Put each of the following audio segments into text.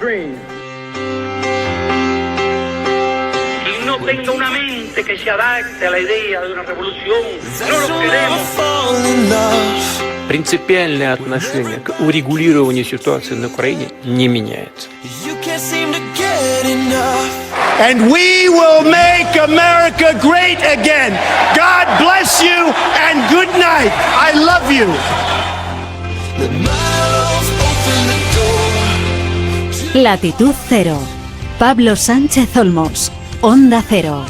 dream. Quien no tenga una mente que se adapte a la idea de una revolución, no lo queremos. Принципиальное отношение к урегулированию ситуации на Украине не меняется. And we will make America great again. God bless you and good night. I love you. Latitud Cero. Pablo Sánchez Olmos. Onda Cero.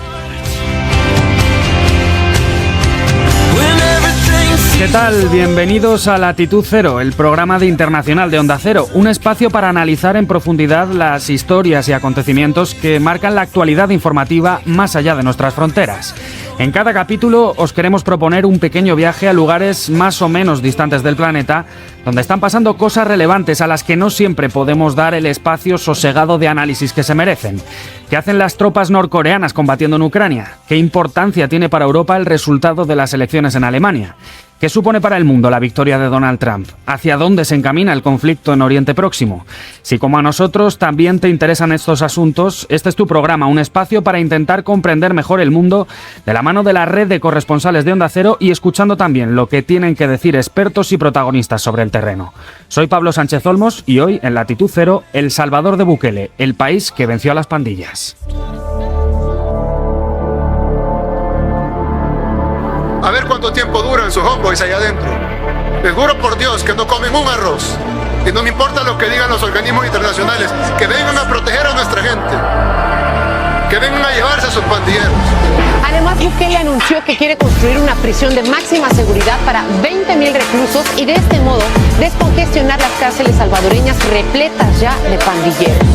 ¿Qué tal? Bienvenidos a Latitud Cero, el programa de internacional de Onda Cero, un espacio para analizar en profundidad las historias y acontecimientos que marcan la actualidad informativa más allá de nuestras fronteras. En cada capítulo os queremos proponer un pequeño viaje a lugares más o menos distantes del planeta, donde están pasando cosas relevantes a las que no siempre podemos dar el espacio sosegado de análisis que se merecen. ¿Qué hacen las tropas norcoreanas combatiendo en Ucrania? ¿Qué importancia tiene para Europa el resultado de las elecciones en Alemania? ¿Qué supone para el mundo la victoria de Donald Trump? ¿Hacia dónde se encamina el conflicto en Oriente Próximo? Si como a nosotros también te interesan estos asuntos, este es tu programa, un espacio para intentar comprender mejor el mundo de la mano de la red de corresponsales de Onda Cero y escuchando también lo que tienen que decir expertos y protagonistas sobre el terreno. Soy Pablo Sánchez Olmos y hoy en Latitud Cero, El Salvador de Bukele, el país que venció a las pandillas. A ver cuánto tiempo duran sus homeboys allá adentro. Les juro por Dios que no comen un arroz. Y no me importa lo que digan los organismos internacionales, que vengan a proteger a nuestra gente. Que vengan a llevarse a sus pandilleros. Además, Bukele anunció que quiere construir una prisión de máxima seguridad para 20,000 reclusos y de este modo descongestionar las cárceles salvadoreñas repletas ya de pandilleros.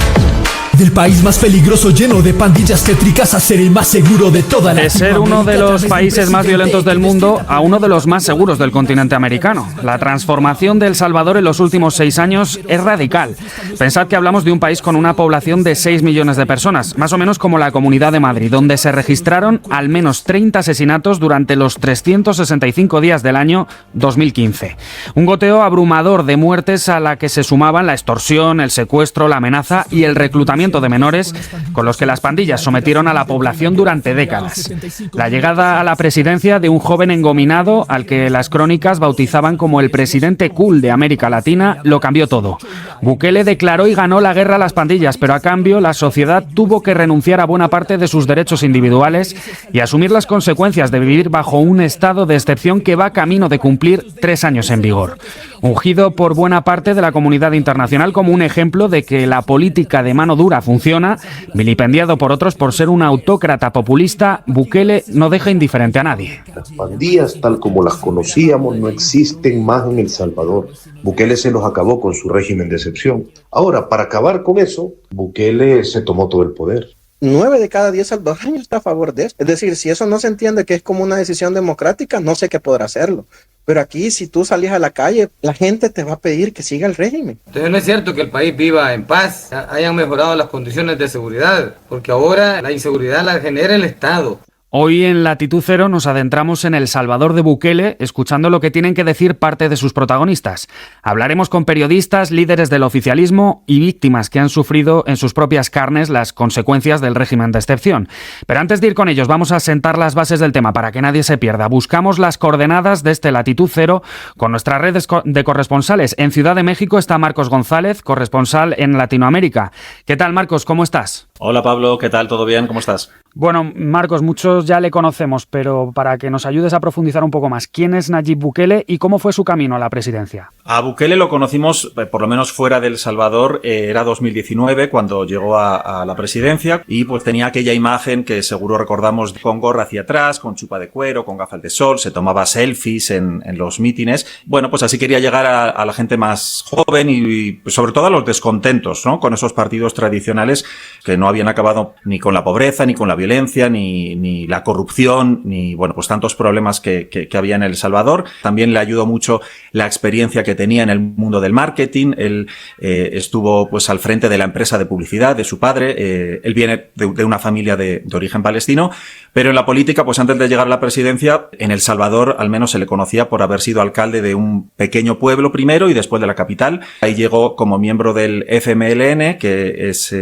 Del país más peligroso, lleno de pandillas tétricas, a ser el más seguro de toda la... De ser uno de los países más violentos del mundo a uno de los más seguros del continente americano. La transformación de El Salvador en los últimos 6 años es radical. Pensad que hablamos de un país con una población de 6 millones de personas, más o menos como la Comunidad de Madrid, donde se registraron al menos 30 asesinatos durante los 365 días del año 2015. Un goteo abrumador de muertes a la que se sumaban la extorsión, el secuestro, la amenaza y el reclutamiento de menores con los que las pandillas sometieron a la población durante décadas. La llegada a la presidencia de un joven engominado al que las crónicas bautizaban como el presidente cool de América Latina lo cambió todo. Bukele declaró y ganó la guerra a las pandillas, pero a cambio la sociedad tuvo que renunciar a buena parte de sus derechos individuales y asumir las consecuencias de vivir bajo un estado de excepción que va camino de cumplir 3 años en vigor. Ungido por buena parte de la comunidad internacional como un ejemplo de que la política de mano dura funciona, vilipendiado por otros por ser un autócrata populista, Bukele no deja indiferente a nadie. Las pandillas, tal como las conocíamos, no existen más en El Salvador. Bukele se los acabó con su régimen de excepción. Ahora, para acabar con eso, Bukele se tomó todo el poder. 9 de cada 10 salvadoreños está a favor de esto. Es decir, si eso no se entiende que es como una decisión democrática, no sé qué podrá hacerlo. Pero aquí, si tú salís a la calle, la gente te va a pedir que siga el régimen. Entonces no es cierto que el país viva en paz, hayan mejorado las condiciones de seguridad, porque ahora la inseguridad la genera el Estado. Hoy en Latitud Cero nos adentramos en El Salvador de Bukele, escuchando lo que tienen que decir parte de sus protagonistas. Hablaremos con periodistas, líderes del oficialismo y víctimas que han sufrido en sus propias carnes las consecuencias del régimen de excepción. Pero antes de ir con ellos, vamos a sentar las bases del tema para que nadie se pierda. Buscamos las coordenadas de este Latitud Cero con nuestras redes de corresponsales. En Ciudad de México está Marcos González, corresponsal en Latinoamérica. ¿Qué tal, Marcos? ¿Cómo estás? Hola, Pablo. ¿Qué tal? ¿Todo bien? ¿Cómo estás? Bueno, Marcos, muchos ya le conocemos, pero para que nos ayudes a profundizar un poco más, ¿quién es Nayib Bukele y cómo fue su camino a la presidencia? A Bukele lo conocimos, por lo menos fuera de El Salvador, era 2019 cuando llegó a la presidencia y pues tenía aquella imagen que seguro recordamos con gorra hacia atrás, con chupa de cuero, con gafas de sol, se tomaba selfies en los mítines. Bueno, pues así quería llegar a la gente más joven y pues sobre todo a los descontentos, ¿no? Con esos partidos tradicionales que no habían acabado ni con la pobreza ni con la violencia violencia, ni la corrupción, ni bueno, pues tantos problemas que había en El Salvador. También le ayudó mucho la experiencia que tenía en el mundo del marketing. Él estuvo pues al frente de la empresa de publicidad de su padre. Él viene de una familia de origen palestino, pero en la política, pues antes de llegar a la presidencia, en El Salvador al menos se le conocía por haber sido alcalde de un pequeño pueblo primero y después de la capital. Ahí llegó como miembro del FMLN, que es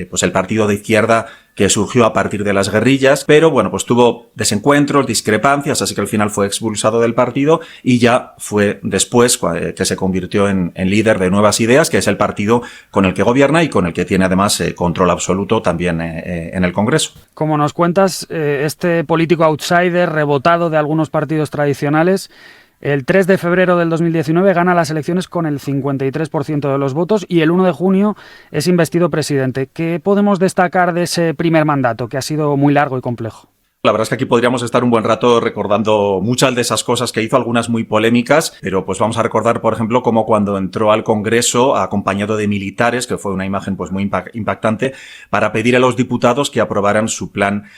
pues el partido de izquierda que surgió a partir de las guerrillas, pero bueno, pues tuvo desencuentros, discrepancias, así que al final fue expulsado del partido y ya fue después que se convirtió en líder de Nuevas Ideas, que es el partido con el que gobierna y con el que tiene además control absoluto también en el Congreso. Como nos cuentas, este político outsider, rebotado de algunos partidos tradicionales, el 3 de febrero del 2019 gana las elecciones con el 53% de los votos y el 1 de junio es investido presidente. ¿Qué podemos destacar de ese primer mandato, que ha sido muy largo y complejo? La verdad es que aquí podríamos estar un buen rato recordando muchas de esas cosas que hizo, algunas muy polémicas, pero pues vamos a recordar, por ejemplo, como cuando entró al Congreso acompañado de militares, que fue una imagen pues muy impactante, para pedir a los diputados que aprobaran su plan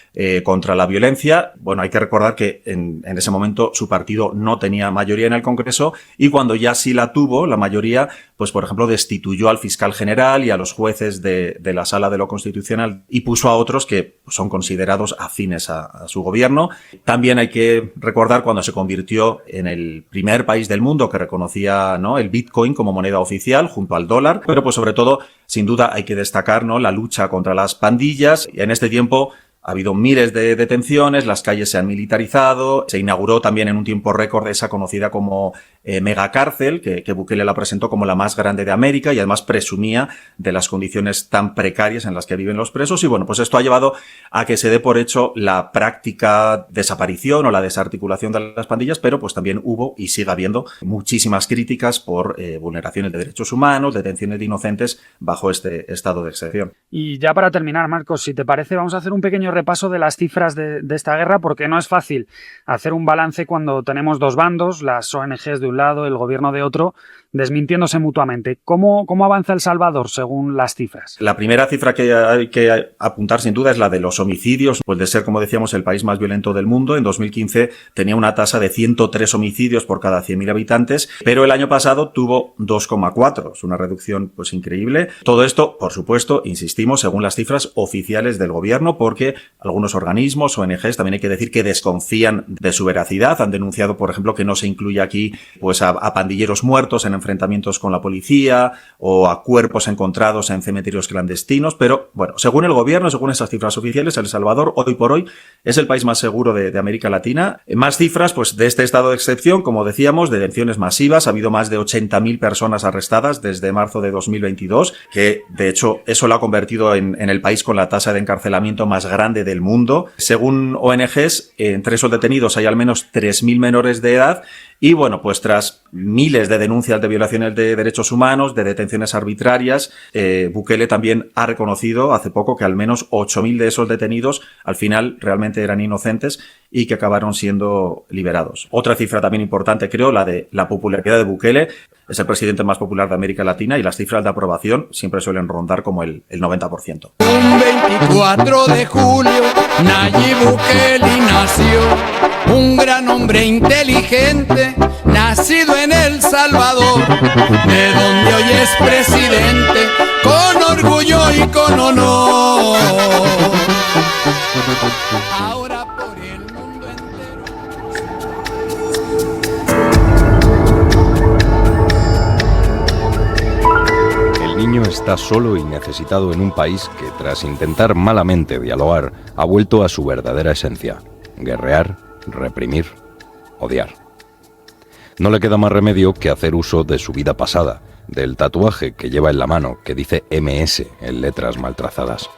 contra la violencia. Bueno, hay que recordar que en ese momento su partido no tenía mayoría en el Congreso y cuando ya sí la tuvo, la mayoría, pues por ejemplo destituyó al fiscal general y a los jueces de la Sala de lo Constitucional y puso a otros que son considerados afines a su gobierno. También hay que recordar cuando se convirtió en el primer país del mundo que reconocía, ¿no?, el Bitcoin como moneda oficial junto al dólar, pero pues sobre todo, sin duda, hay que destacar, ¿no?, la lucha contra las pandillas. Y en este tiempo ha habido miles de detenciones, las calles se han militarizado, se inauguró también en un tiempo récord esa conocida como megacárcel, que Bukele la presentó como la más grande de América y además presumía de las condiciones tan precarias en las que viven los presos. Y bueno, pues esto ha llevado a que se dé por hecho la práctica desaparición o la desarticulación de las pandillas, pero pues también hubo y sigue habiendo muchísimas críticas por vulneraciones de derechos humanos, detenciones de inocentes bajo este estado de excepción. Y ya para terminar, Marcos, si te parece, vamos a hacer un pequeño repaso de las cifras de esta guerra, porque no es fácil hacer un balance cuando tenemos dos bandos, las ONGs de un lado, el gobierno de otro, desmintiéndose mutuamente. ¿Cómo avanza El Salvador según las cifras? La primera cifra que hay que apuntar sin duda es la de los homicidios, pues de ser, como decíamos, el país más violento del mundo. En 2015 tenía una tasa de 103 homicidios por cada 100.000 habitantes, pero el año pasado tuvo 2,4, es una reducción pues increíble. Todo esto, por supuesto, insistimos, según las cifras oficiales del gobierno, porque algunos organismos, ONGs, también hay que decir que desconfían de su veracidad. Han denunciado, por ejemplo, que no se incluye aquí pues a pandilleros muertos en enfrentamientos con la policía o a cuerpos encontrados en cementerios clandestinos, pero bueno, según el gobierno, según esas cifras oficiales, El Salvador hoy por hoy es el país más seguro de América Latina. Más cifras pues de este estado de excepción, como decíamos, de detenciones masivas. Ha habido más de 80.000 personas arrestadas desde marzo de 2022, que de hecho eso lo ha convertido en el país con la tasa de encarcelamiento más grande del mundo. Según ONGs, entre esos detenidos hay al menos 3.000 menores de edad. Y bueno, pues tras miles de denuncias de violaciones de derechos humanos, de detenciones arbitrarias, Bukele también ha reconocido hace poco que al menos 8.000 de esos detenidos al final realmente eran inocentes y que acabaron siendo liberados. Otra cifra también importante, creo, la de la popularidad de Bukele. Es el presidente más popular de América Latina y las cifras de aprobación siempre suelen rondar como el 90%. Un 24 de julio, Nayib Bukele nació. Un gran hombre inteligente, nacido en El Salvador, de donde hoy es presidente, con orgullo y con honor. Ahora por el mundo entero. El niño está solo y necesitado en un país que, tras intentar malamente dialogar, ha vuelto a su verdadera esencia: guerrear, reprimir, odiar. No le queda más remedio que hacer uso de su vida pasada, del tatuaje que lleva en la mano que dice MS en letras mal trazadas.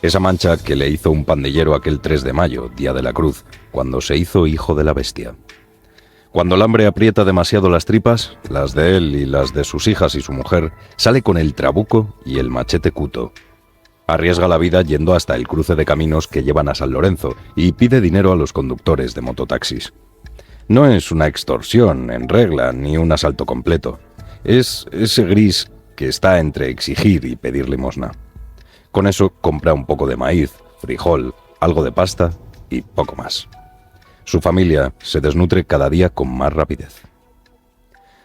Esa mancha que le hizo un pandillero aquel 3 de mayo, Día de la Cruz, cuando se hizo hijo de la bestia. Cuando el hambre aprieta demasiado las tripas, las de él y las de sus hijas y su mujer, sale con el trabuco y el machete cuto. Arriesga la vida yendo hasta el cruce de caminos que llevan a San Lorenzo y pide dinero a los conductores de mototaxis. No es una extorsión en regla ni un asalto completo. Es ese gris que está entre exigir y pedir limosna. Con eso compra un poco de maíz, frijol, algo de pasta y poco más. Su familia se desnutre cada día con más rapidez.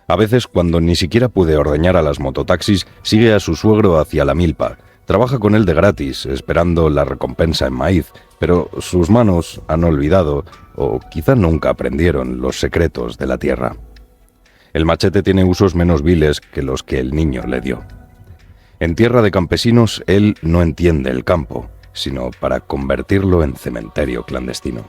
A veces, cuando ni siquiera puede ordeñar a las mototaxis, sigue a su suegro hacia la milpa. Trabaja con él de gratis, esperando la recompensa en maíz, pero sus manos han olvidado, o quizá nunca aprendieron, los secretos de la tierra. El machete tiene usos menos viles que los que el niño le dio. En tierra de campesinos, él no entiende el campo, sino para convertirlo en cementerio clandestino.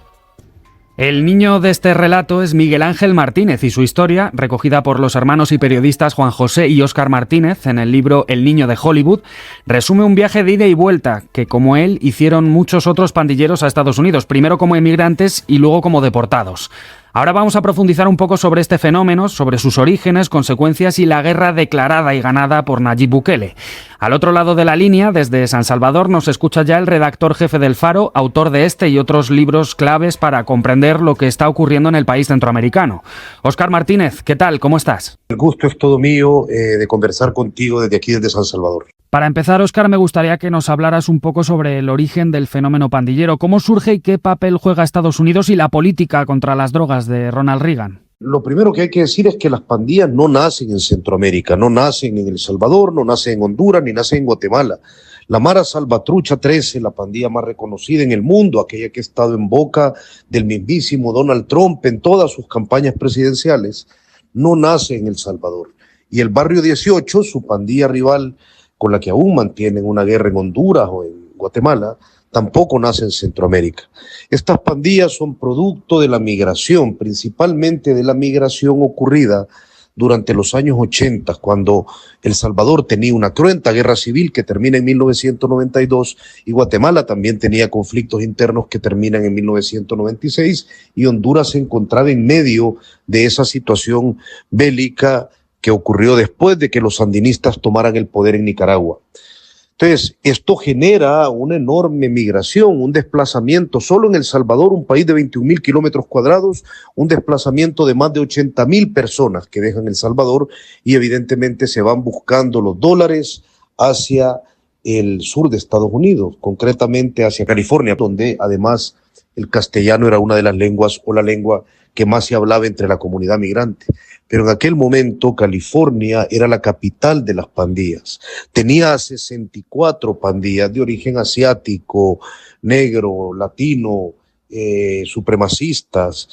El niño de este relato es Miguel Ángel Martínez y su historia, recogida por los hermanos y periodistas Juan José y Óscar Martínez en el libro El niño de Hollywood, resume un viaje de ida y vuelta que, como él, hicieron muchos otros pandilleros a Estados Unidos, primero como emigrantes y luego como deportados. Ahora vamos a profundizar un poco sobre este fenómeno, sobre sus orígenes, consecuencias y la guerra declarada y ganada por Nayib Bukele. Al otro lado de la línea, desde San Salvador, nos escucha ya el redactor jefe del Faro, autor de este y otros libros claves para comprender lo que está ocurriendo en el país centroamericano. Óscar Martínez, ¿qué tal? ¿Cómo estás? El gusto es todo mío de conversar contigo desde aquí, desde San Salvador. Para empezar, Óscar, me gustaría que nos hablaras un poco sobre el origen del fenómeno pandillero. ¿Cómo surge y qué papel juega Estados Unidos y la política contra las drogas de Ronald Reagan? Lo primero que hay que decir es que las pandillas no nacen en Centroamérica, no nacen en El Salvador, no nacen en Honduras, ni nacen en Guatemala. La Mara Salvatrucha 13, la pandilla más reconocida en el mundo, aquella que ha estado en boca del mismísimo Donald Trump en todas sus campañas presidenciales, no nace en El Salvador. Y el Barrio 18, su pandilla rival, con la que aún mantienen una guerra en Honduras o en Guatemala, tampoco nace en Centroamérica. Estas pandillas son producto de la migración, principalmente de la migración ocurrida durante los años 80, cuando El Salvador tenía una cruenta guerra civil que termina en 1992 y Guatemala también tenía conflictos internos que terminan en 1996 y Honduras se encontraba en medio de esa situación bélica que ocurrió después de que los sandinistas tomaran el poder en Nicaragua. Entonces, esto genera una enorme migración, un desplazamiento. Solo en El Salvador, un país de 21,000 kilómetros cuadrados, un desplazamiento de más de 80,000 personas que dejan El Salvador y evidentemente se van buscando los dólares hacia el sur de Estados Unidos, concretamente hacia California, donde además el castellano era una de las lenguas o la lengua que más se hablaba entre la comunidad migrante. Pero en aquel momento California era la capital de las pandillas. Tenía 64 pandillas de origen asiático, negro, latino, supremacistas,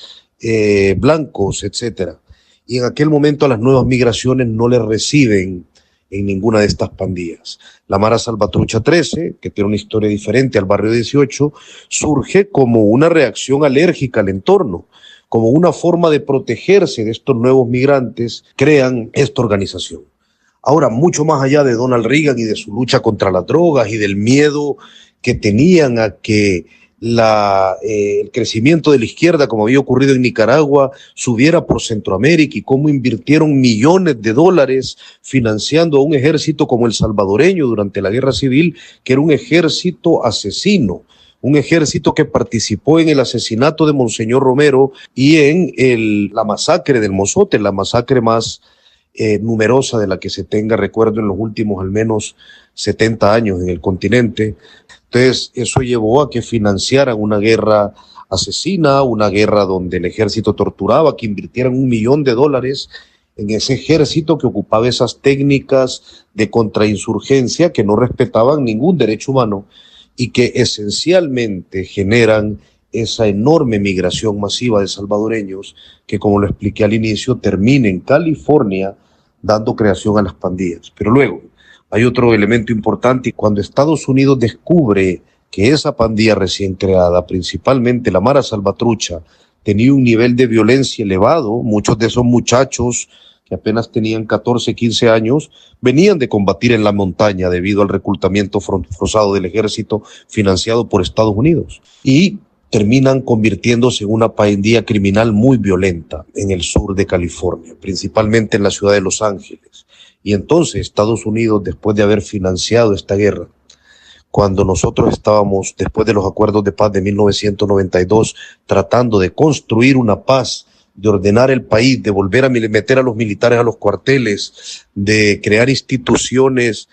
blancos, etcétera. Y en aquel momento a las nuevas migraciones no les reciben en ninguna de estas pandillas. La Mara Salvatrucha 13, que tiene una historia diferente al Barrio 18, surge como una reacción alérgica al entorno. Como una forma de protegerse de estos nuevos migrantes, crean esta organización. Ahora, mucho más allá de Donald Reagan y de su lucha contra las drogas y del miedo que tenían a que el crecimiento de la izquierda, como había ocurrido en Nicaragua, subiera por Centroamérica y cómo invirtieron millones de dólares financiando a un ejército como el salvadoreño durante la guerra civil, que era un ejército asesino. Un ejército que participó en el asesinato de Monseñor Romero y en la masacre del Mozote, la masacre más numerosa de la que se tenga recuerdo en los últimos al menos 70 años en el continente. Entonces, eso llevó a que financiaran una guerra asesina, una guerra donde el ejército torturaba, que invirtieran $1 millón en ese ejército que ocupaba esas técnicas de contrainsurgencia que no respetaban ningún derecho humano y que esencialmente generan esa enorme migración masiva de salvadoreños que, como lo expliqué al inicio, termina en California dando creación a las pandillas. Pero luego hay otro elemento importante, y cuando Estados Unidos descubre que esa pandilla recién creada, principalmente la Mara Salvatrucha, tenía un nivel de violencia elevado, muchos de esos muchachos que apenas tenían 14, 15 años, venían de combatir en la montaña debido al reclutamiento forzado del ejército financiado por Estados Unidos. Y terminan convirtiéndose en una pandilla criminal muy violenta en el sur de California, principalmente en la ciudad de Los Ángeles. Y entonces Estados Unidos, después de haber financiado esta guerra, cuando nosotros estábamos, después de los acuerdos de paz de 1992, tratando de construir una paz, de ordenar el país, de volver a meter a los militares a los cuarteles, de crear instituciones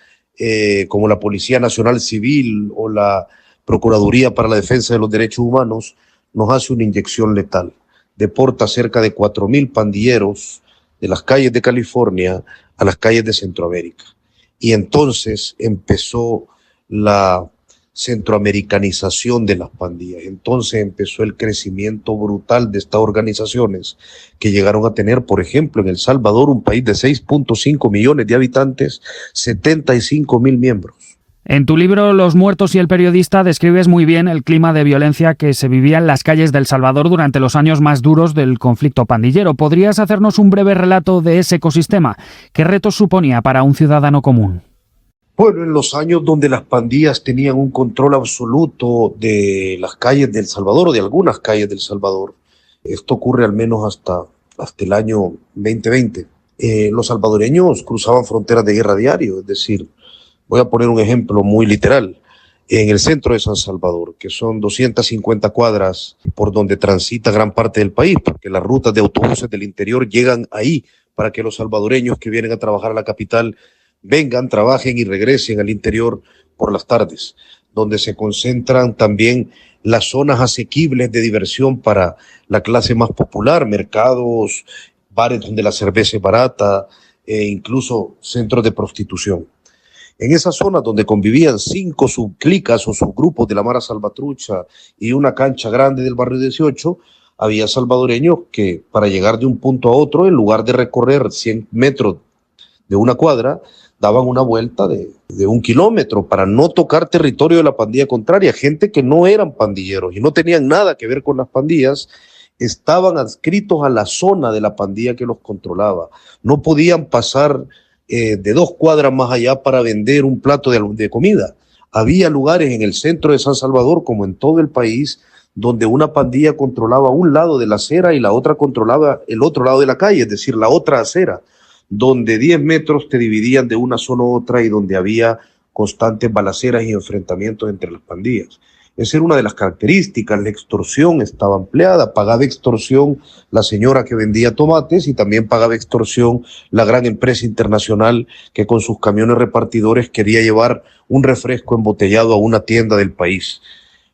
como la Policía Nacional Civil o la Procuraduría para la Defensa de los Derechos Humanos nos hace una inyección letal. Deporta cerca de 4.000 pandilleros de las calles de California a las calles de Centroamérica. Y entonces empezó la centroamericanización de las pandillas. Entonces empezó el crecimiento brutal de estas organizaciones que llegaron a tener, por ejemplo, en El Salvador, un país de 6.5 millones de habitantes, 75.000 miembros. En tu libro Los muertos y el periodista describes muy bien el clima de violencia que se vivía en las calles de El Salvador durante los años más duros del conflicto pandillero. ¿Podrías hacernos un breve relato de ese ecosistema? ¿Qué retos suponía para un ciudadano común? Bueno, en los años donde las pandillas tenían un control absoluto de las calles de El Salvador o de algunas calles de El Salvador, esto ocurre al menos hasta el año 2020, los salvadoreños cruzaban fronteras de guerra diario, es decir, voy a poner un ejemplo muy literal. En el centro de San Salvador, que son 250 cuadras por donde transita gran parte del país, porque las rutas de autobuses del interior llegan ahí para que los salvadoreños que vienen a trabajar a la capital vengan, trabajen y regresen al interior por las tardes, donde se concentran también las zonas asequibles de diversión para la clase más popular, mercados, bares donde la cerveza es barata e incluso centros de prostitución. En esas zonas donde convivían 5 subclicas o subgrupos de la Mara Salvatrucha y una cancha grande del barrio 18, había salvadoreños que para llegar de un punto a otro, en lugar de recorrer 100 metros de una cuadra, daban una vuelta de 1 kilómetro para no tocar territorio de la pandilla contraria. Gente que no eran pandilleros y no tenían nada que ver con las pandillas, estaban adscritos a la zona de la pandilla que los controlaba. No podían pasar de 2 cuadras más allá para vender un plato de comida. Había lugares en el centro de San Salvador, como en todo el país, donde una pandilla controlaba un lado de la acera y la otra controlaba el otro lado de la calle, es decir, la otra acera, donde 10 metros te dividían de una zona a otra y donde había constantes balaceras y enfrentamientos entre las pandillas. Esa era una de las características. La extorsión estaba empleada, pagaba extorsión la señora que vendía tomates y también pagaba extorsión la gran empresa internacional que con sus camiones repartidores quería llevar un refresco embotellado a una tienda del país.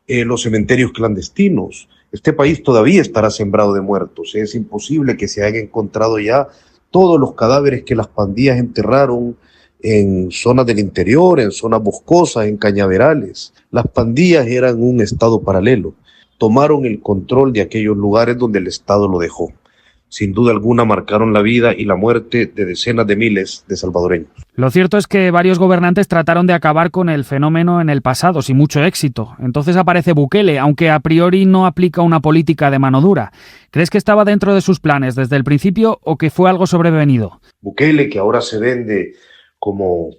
Los cementerios clandestinos. Este país todavía estará sembrado de muertos. Es imposible que se hayan encontrado ya todos los cadáveres que las pandillas enterraron en zonas del interior, en zonas boscosas, en cañaverales. Las pandillas eran un estado paralelo. Tomaron el control de aquellos lugares donde el Estado lo dejó. Sin duda alguna marcaron la vida y la muerte de decenas de miles de salvadoreños. Lo cierto es que varios gobernantes trataron de acabar con el fenómeno en el pasado, sin mucho éxito. Entonces aparece Bukele, aunque a priori no aplica una política de mano dura. ¿Crees que estaba dentro de sus planes desde el principio o que fue algo sobrevenido? Bukele, que ahora se vende como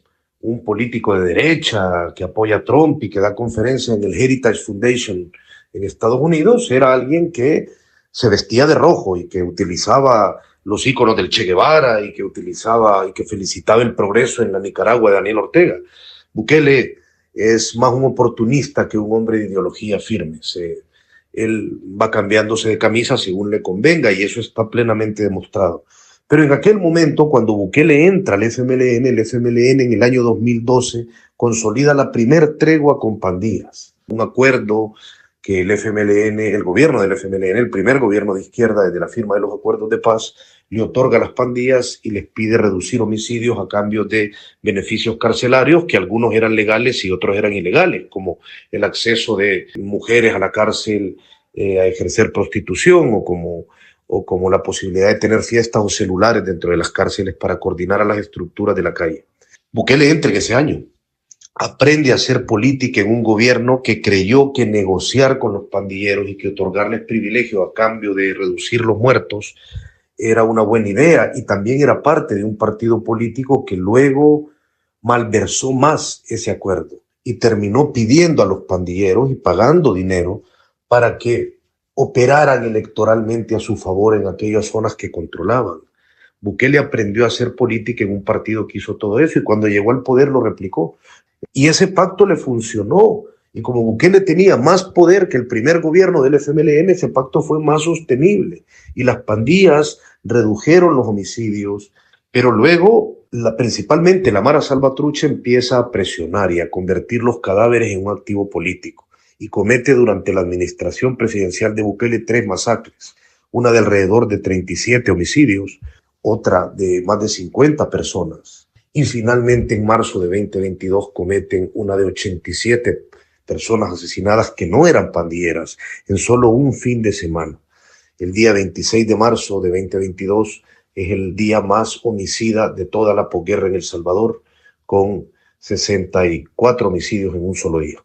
un político de derecha que apoya a Trump y que da conferencias en el Heritage Foundation en Estados Unidos, era alguien que se vestía de rojo y que utilizaba los íconos del Che Guevara y que felicitaba el progreso en la Nicaragua de Daniel Ortega. Bukele es más un oportunista que un hombre de ideología firme. Él va cambiándose de camisa según le convenga y eso está plenamente demostrado. Pero en aquel momento, cuando Bukele entra al FMLN, el FMLN en el año 2012 consolida la primer tregua con pandillas. Un acuerdo que el FMLN, el gobierno del FMLN, el primer gobierno de izquierda desde la firma de los acuerdos de paz, le otorga a las pandillas y les pide reducir homicidios a cambio de beneficios carcelarios, que algunos eran legales y otros eran ilegales, como el acceso de mujeres a la cárcel a ejercer prostitución o como la posibilidad de tener fiestas o celulares dentro de las cárceles para coordinar a las estructuras de la calle. Bukele entra en ese año. Aprende a hacer política en un gobierno que creyó que negociar con los pandilleros y que otorgarles privilegios a cambio de reducir los muertos era una buena idea, y también era parte de un partido político que luego malversó más ese acuerdo y terminó pidiendo a los pandilleros y pagando dinero para que operaran electoralmente a su favor en aquellas zonas que controlaban. Bukele aprendió a hacer política en un partido que hizo todo eso y cuando llegó al poder lo replicó. Y ese pacto le funcionó. Y como Bukele tenía más poder que el primer gobierno del FMLN, ese pacto fue más sostenible. Y las pandillas redujeron los homicidios, pero luego, principalmente la Mara Salvatrucha empieza a presionar y a convertir los cadáveres en un activo político. y comete durante la administración presidencial de Bukele 3 masacres, una de alrededor de 37 homicidios, otra de más de 50 personas. Y finalmente en marzo de 2022 cometen una de 87 personas asesinadas que no eran pandilleras en solo un fin de semana. El día 26 de marzo de 2022 es el día más homicida de toda la posguerra en El Salvador, con 64 homicidios en un solo día.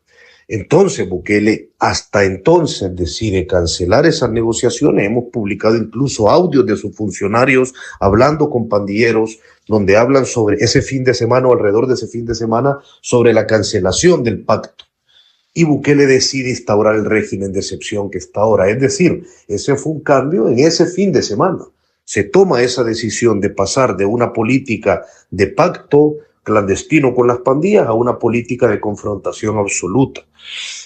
Entonces Bukele hasta entonces decide cancelar esas negociaciones. Hemos publicado incluso audios de sus funcionarios hablando con pandilleros, donde hablan sobre ese fin de semana o alrededor de ese fin de semana sobre la cancelación del pacto. Y Bukele decide instaurar el régimen de excepción que está ahora. Es decir, ese fue un cambio en ese fin de semana. Se toma esa decisión de pasar de una política de pacto clandestino con las pandillas a una política de confrontación absoluta.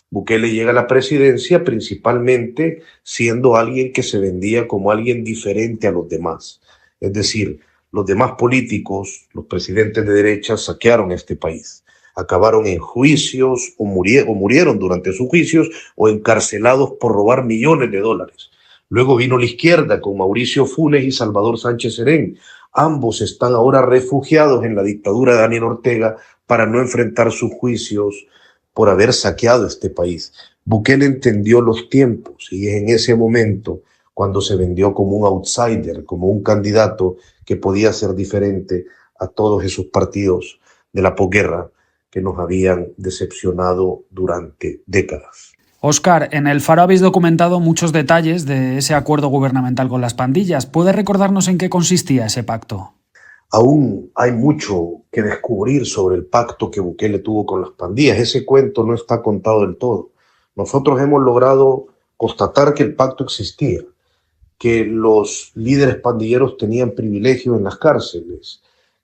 Bukele llega a la presidencia principalmente siendo alguien que se vendía como alguien diferente a los demás. Es decir, los demás políticos, los presidentes de derecha, saquearon este país. Acabaron en juicios o murieron durante sus juicios o encarcelados por robar millones de dólares. Luego vino la izquierda con Mauricio Funes y Salvador Sánchez Serén. Ambos están ahora refugiados en la dictadura de Daniel Ortega para no enfrentar sus juicios por haber saqueado este país. Bukele entendió los tiempos y es en ese momento cuando se vendió como un outsider, como un candidato que podía ser diferente a todos esos partidos de la posguerra que nos habían decepcionado durante décadas. Óscar, en El Faro habéis documentado muchos detalles de ese acuerdo gubernamental con las pandillas. ¿Puedes recordarnos en qué consistía ese pacto? Aún hay mucho que descubrir sobre el pacto que Bukele tuvo con las pandillas. Ese cuento no está contado del todo. Nosotros hemos logrado constatar que el pacto existía, que los líderes pandilleros tenían privilegios en las cárceles,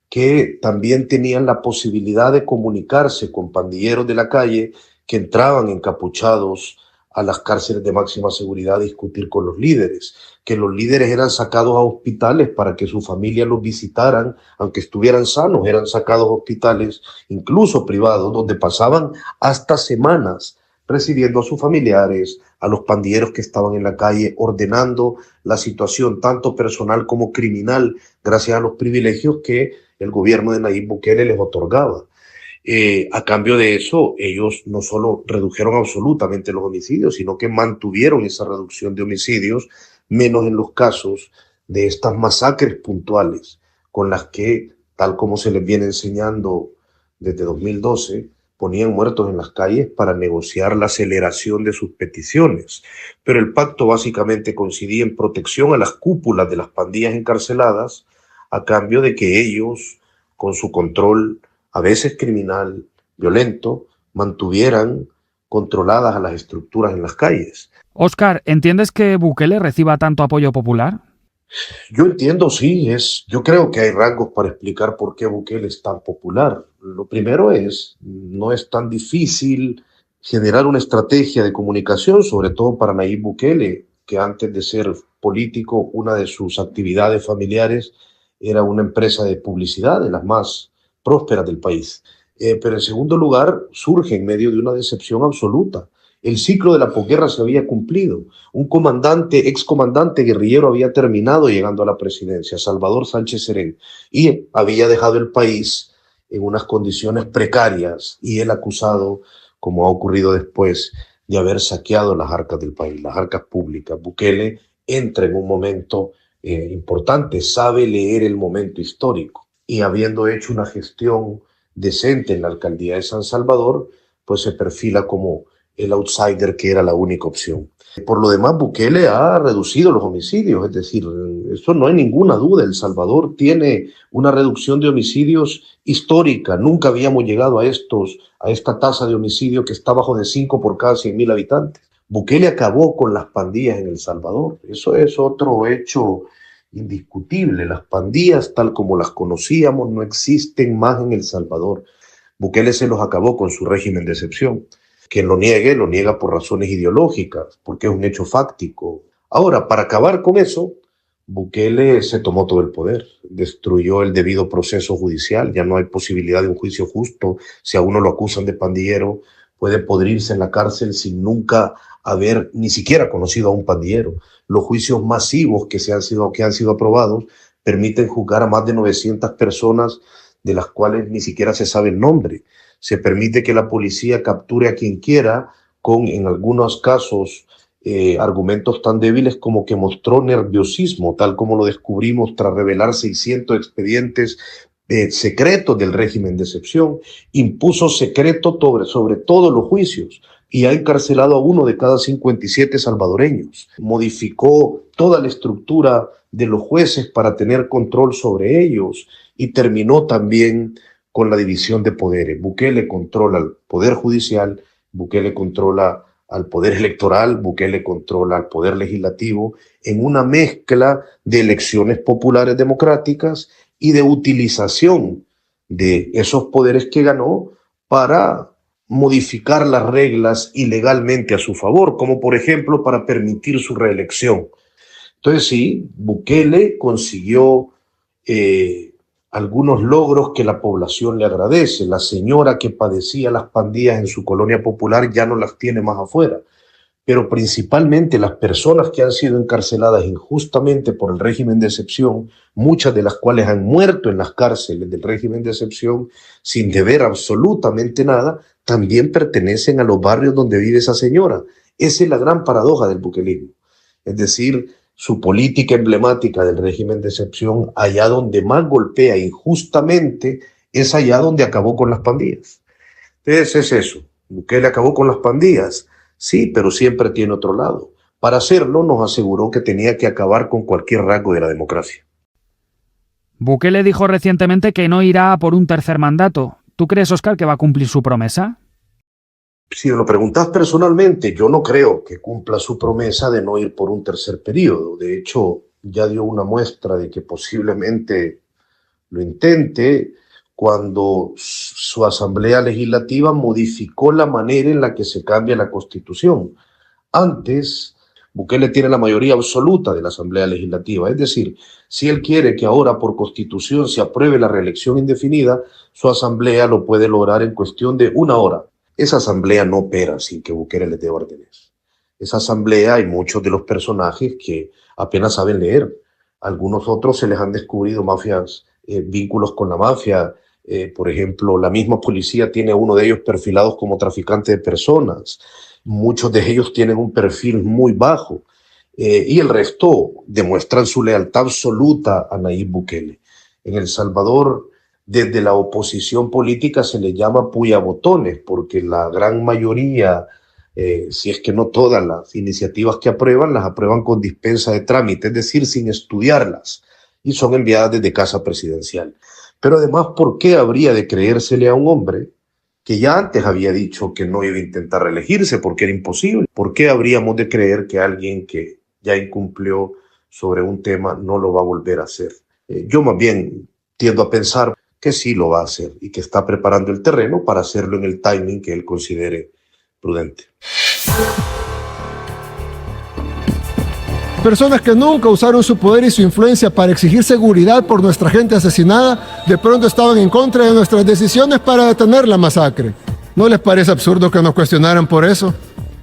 que también tenían la posibilidad de comunicarse con pandilleros de la calle que entraban encapuchados a las cárceles de máxima seguridad a discutir con los líderes, que los líderes eran sacados a hospitales para que su familia los visitaran, aunque estuvieran sanos, eran sacados a hospitales, incluso privados, donde pasaban hasta semanas recibiendo a sus familiares, a los pandilleros que estaban en la calle, ordenando la situación tanto personal como criminal, gracias a los privilegios que el gobierno de Nayib Bukele les otorgaba. A cambio de eso, ellos no solo redujeron absolutamente los homicidios, sino que mantuvieron esa reducción de homicidios, menos en los casos de estas masacres puntuales, con las que, tal como se les viene enseñando desde 2012, ponían muertos en las calles para negociar la aceleración de sus peticiones. Pero el pacto básicamente coincidía en protección a las cúpulas de las pandillas encarceladas, a cambio de que ellos, con su control a veces criminal, violento, mantuvieran controladas a las estructuras en las calles. Óscar, ¿entiendes que Bukele reciba tanto apoyo popular? Yo entiendo, sí. Yo creo que hay rasgos para explicar por qué Bukele es tan popular. Lo primero no es tan difícil generar una estrategia de comunicación, sobre todo para Nayib Bukele, que antes de ser político, una de sus actividades familiares era una empresa de publicidad, de las más prósperas del país. Pero en segundo lugar, surge en medio de una decepción absoluta. El ciclo de la posguerra se había cumplido. Un excomandante guerrillero había terminado llegando a la presidencia, Salvador Sánchez Serén, y había dejado el país en unas condiciones precarias, y él acusado, como ha ocurrido después, de haber saqueado las arcas del país, las arcas públicas. Bukele entra en un momento importante, sabe leer el momento histórico, y habiendo hecho una gestión decente en la alcaldía de San Salvador, pues se perfila como el outsider que era la única opción. Por lo demás, Bukele ha reducido los homicidios, es decir, eso no hay ninguna duda. El Salvador tiene una reducción de homicidios histórica. Nunca habíamos llegado a esta tasa de homicidio que está bajo de 5 por cada 100.000 habitantes. Bukele acabó con las pandillas en El Salvador. Eso es otro hecho indiscutible. Las pandillas, tal como las conocíamos, no existen más en El Salvador. Bukele se los acabó con su régimen de excepción. Quien lo niegue, lo niega por razones ideológicas, porque es un hecho fáctico. Ahora, para acabar con eso, Bukele se tomó todo el poder, destruyó el debido proceso judicial, ya no hay posibilidad de un juicio justo. Si a uno lo acusan de pandillero, puede podrirse en la cárcel sin nunca haber ni siquiera conocido a un pandillero. Los juicios masivos que han sido aprobados permiten juzgar a más de 900 personas de las cuales ni siquiera se sabe el nombre. Se permite que la policía capture a quien quiera con, en algunos casos, argumentos tan débiles como que mostró nerviosismo, tal como lo descubrimos tras revelar 600 expedientes secretos del régimen de excepción, impuso secreto sobre todos los juicios y ha encarcelado a 1 de cada 57 salvadoreños. Modificó toda la estructura de los jueces para tener control sobre ellos y terminó también con la división de poderes. Bukele controla el poder judicial, Bukele controla al poder electoral, Bukele controla al poder legislativo en una mezcla de elecciones populares democráticas y de utilización de esos poderes que ganó para modificar las reglas ilegalmente a su favor, como por ejemplo para permitir su reelección. Entonces sí, Bukele consiguió algunos logros que la población le agradece. La señora que padecía las pandillas en su colonia popular ya no las tiene más afuera, pero principalmente las personas que han sido encarceladas injustamente por el régimen de excepción, muchas de las cuales han muerto en las cárceles del régimen de excepción sin deber absolutamente nada, también pertenecen a los barrios donde vive esa señora. Esa es la gran paradoja del bukelismo. Es decir, su política emblemática del régimen de excepción, allá donde más golpea injustamente, es allá donde acabó con las pandillas. Entonces es eso. Bukele acabó con las pandillas, sí, pero siempre tiene otro lado. Para hacerlo nos aseguró que tenía que acabar con cualquier rasgo de la democracia. Bukele dijo recientemente que no irá a por un tercer mandato. ¿Tú crees, Óscar, que va a cumplir su promesa? Si me lo preguntas personalmente, yo no creo que cumpla su promesa de no ir por un tercer periodo. De hecho, ya dio una muestra de que posiblemente lo intente cuando su asamblea legislativa modificó la manera en la que se cambia la Constitución. Antes, Bukele tiene la mayoría absoluta de la asamblea legislativa. Es decir, si él quiere que ahora por Constitución se apruebe la reelección indefinida, su asamblea lo puede lograr en cuestión de 1 hora. Esa asamblea no opera sin que Bukele les dé órdenes. Esa asamblea hay muchos de los personajes que apenas saben leer. Algunos otros se les han descubrido mafias, vínculos con la mafia. Por ejemplo, la misma policía tiene a uno de ellos perfilados como traficante de personas. Muchos de ellos tienen un perfil muy bajo. Y el resto demuestran su lealtad absoluta a Nayib Bukele. En El Salvador, desde la oposición política se le llama puyabotones, porque la gran mayoría, si es que no todas las iniciativas que aprueban, las aprueban con dispensa de trámite, es decir, sin estudiarlas, y son enviadas desde Casa Presidencial. Pero además, ¿por qué habría de creérsele a un hombre que ya antes había dicho que no iba a intentar reelegirse porque era imposible? ¿Por qué habríamos de creer que alguien que ya incumplió sobre un tema no lo va a volver a hacer? Yo más bien tiendo a pensar que sí lo va a hacer y que está preparando el terreno para hacerlo en el timing que él considere prudente. Personas que nunca usaron su poder y su influencia para exigir seguridad por nuestra gente asesinada, de pronto estaban en contra de nuestras decisiones para detener la masacre. ¿No les parece absurdo que nos cuestionaran por eso?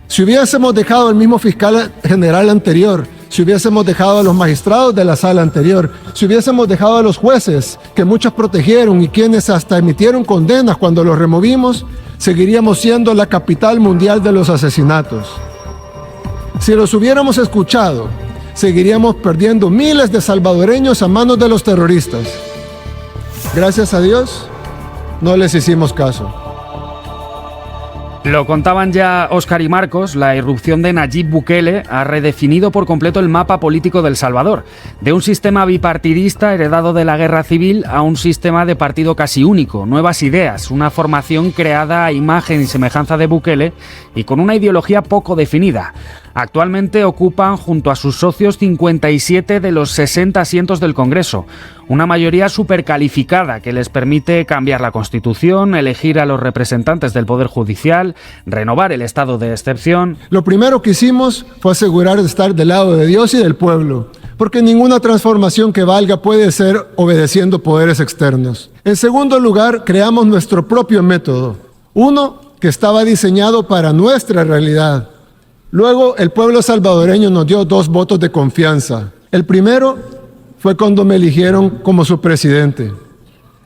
Si hubiésemos dejado al mismo fiscal general anterior, si hubiésemos dejado a los magistrados de la sala anterior, si hubiésemos dejado a los jueces que muchos protegieron y quienes hasta emitieron condenas cuando los removimos, seguiríamos siendo la capital mundial de los asesinatos. Si los hubiéramos escuchado, seguiríamos perdiendo miles de salvadoreños a manos de los terroristas. Gracias a Dios, no les hicimos caso. Lo contaban ya Óscar y Marcos, la irrupción de Nayib Bukele ha redefinido por completo el mapa político de El Salvador, de un sistema bipartidista heredado de la guerra civil a un sistema de partido casi único, nuevas ideas, una formación creada a imagen y semejanza de Bukele y con una ideología poco definida. Actualmente ocupan junto a sus socios 57 de los 60 asientos del Congreso, una mayoría supercalificada que les permite cambiar la Constitución, elegir a los representantes del Poder Judicial, renovar el estado de excepción. Lo primero que hicimos fue asegurar de estar del lado de Dios y del pueblo, porque ninguna transformación que valga puede ser obedeciendo poderes externos. En segundo lugar, creamos nuestro propio método. Uno que estaba diseñado para nuestra realidad. Luego, el pueblo salvadoreño nos dio 2 votos de confianza. El primero fue cuando me eligieron como su presidente.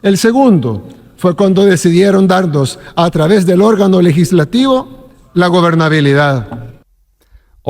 El segundo fue cuando decidieron darnos, a través del órgano legislativo, la gobernabilidad.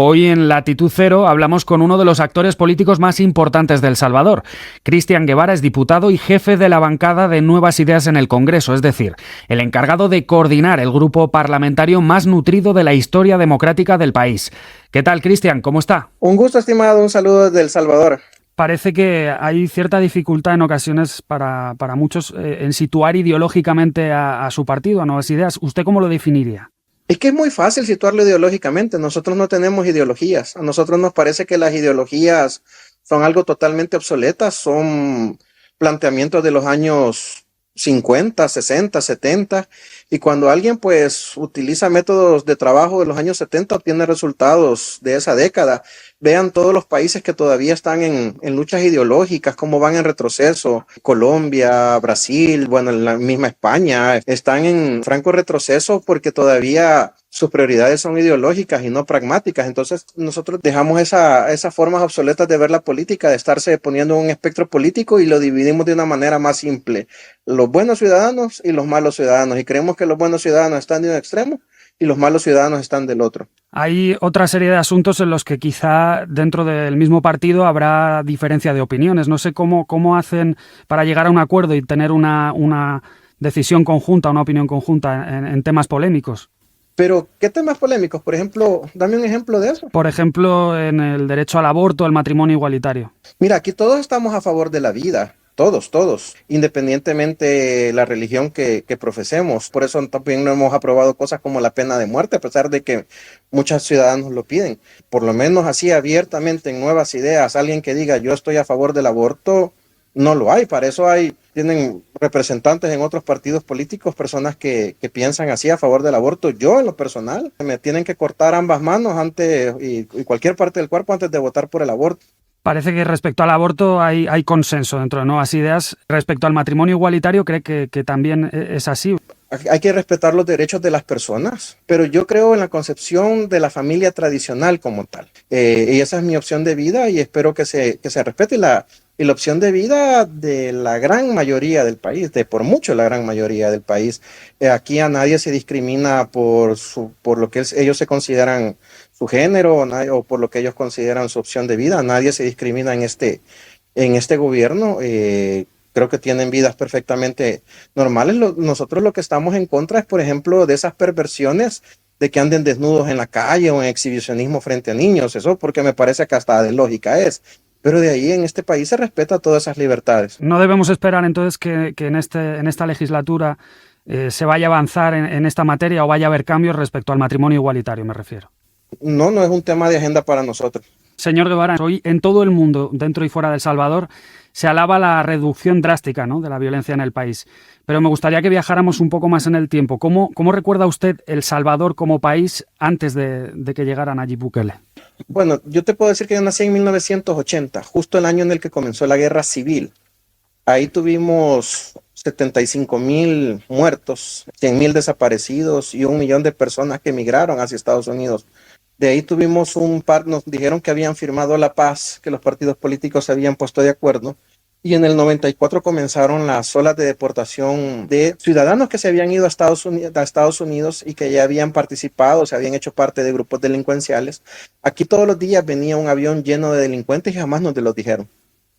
Hoy en Latitud Cero hablamos con uno de los actores políticos más importantes de El Salvador. Cristian Guevara es diputado y jefe de la bancada de Nuevas Ideas en el Congreso, es decir, el encargado de coordinar el grupo parlamentario más nutrido de la historia democrática del país. ¿Qué tal, Cristian? ¿Cómo está? Un gusto, estimado. Un saludo desde El Salvador. Parece que hay cierta dificultad en ocasiones para muchos en situar ideológicamente a su partido, a Nuevas Ideas. ¿Usted cómo lo definiría? Es que es muy fácil situarlo ideológicamente. Nosotros no tenemos ideologías. A nosotros nos parece que las ideologías son algo totalmente obsoletas, son planteamientos de los años 50, 60, 70, y cuando alguien pues utiliza métodos de trabajo de los años 70 obtiene resultados de esa década. Vean todos los países que todavía están en luchas ideológicas, cómo van en retroceso. Colombia, Brasil, bueno, la misma España, están en franco retroceso porque todavía sus prioridades son ideológicas y no pragmáticas. Entonces nosotros dejamos esas formas obsoletas de ver la política, de estarse poniendo un espectro político, y lo dividimos de una manera más simple: los buenos ciudadanos y los malos ciudadanos, y creemos que los buenos ciudadanos están de un extremo y los malos ciudadanos están del otro. Hay otra serie de asuntos en los que quizá dentro del mismo partido habrá diferencia de opiniones. No sé cómo hacen para llegar a un acuerdo y tener una decisión conjunta, una opinión conjunta en temas polémicos. Pero, ¿qué temas polémicos? Por ejemplo, dame un ejemplo de eso. Por ejemplo, en el derecho al aborto, el matrimonio igualitario. Mira, aquí todos estamos a favor de la vida. Todos, independientemente de la religión que profesemos. Por eso también no hemos aprobado cosas como la pena de muerte, a pesar de que muchos ciudadanos lo piden. Por lo menos así abiertamente en Nuevas Ideas, alguien que diga yo estoy a favor del aborto, no lo hay. Para eso tienen representantes en otros partidos políticos, personas que piensan así a favor del aborto. Yo, en lo personal, me tienen que cortar ambas manos y cualquier parte del cuerpo antes de votar por el aborto. Parece que respecto al aborto hay consenso dentro de Nuevas Ideas. Respecto al matrimonio igualitario, ¿cree que también es así? Hay que respetar los derechos de las personas, pero yo creo en la concepción de la familia tradicional como tal. Y esa es mi opción de vida, y espero que se respete y la opción de vida de la gran mayoría del país, por mucho la gran mayoría del país. Aquí a nadie se discrimina por lo que ellos se consideran su género o por lo que ellos consideran su opción de vida. Nadie se discrimina en este gobierno. Creo que tienen vidas perfectamente normales. Nosotros lo que estamos en contra es, por ejemplo, de esas perversiones de que anden desnudos en la calle o en exhibicionismo frente a niños. Eso porque me parece que hasta de lógica es. Pero de ahí en este país se respeta todas esas libertades. ¿No debemos esperar entonces que en esta legislatura se vaya a avanzar en esta materia o vaya a haber cambios respecto al matrimonio igualitario, me refiero? No es un tema de agenda para nosotros. Señor Guevara, hoy en todo el mundo, dentro y fuera de El Salvador, se alaba la reducción drástica, ¿no?, de la violencia en el país. Pero me gustaría que viajáramos un poco más en el tiempo. ¿Cómo recuerda usted El Salvador como país antes de que llegara Nayib Bukele? Bueno, yo te puedo decir que yo nací en 1980, justo el año en el que comenzó la guerra civil. Ahí tuvimos 75,000 muertos, 100,000 desaparecidos y 1 millón de personas que emigraron hacia Estados Unidos. De ahí tuvimos nos dijeron que habían firmado la paz, que los partidos políticos se habían puesto de acuerdo. Y en el 94 comenzaron las olas de deportación de ciudadanos que se habían ido a Estados Unidos y que ya habían participado, se habían hecho parte de grupos delincuenciales. Aquí todos los días venía un avión lleno de delincuentes y jamás nos los dijeron.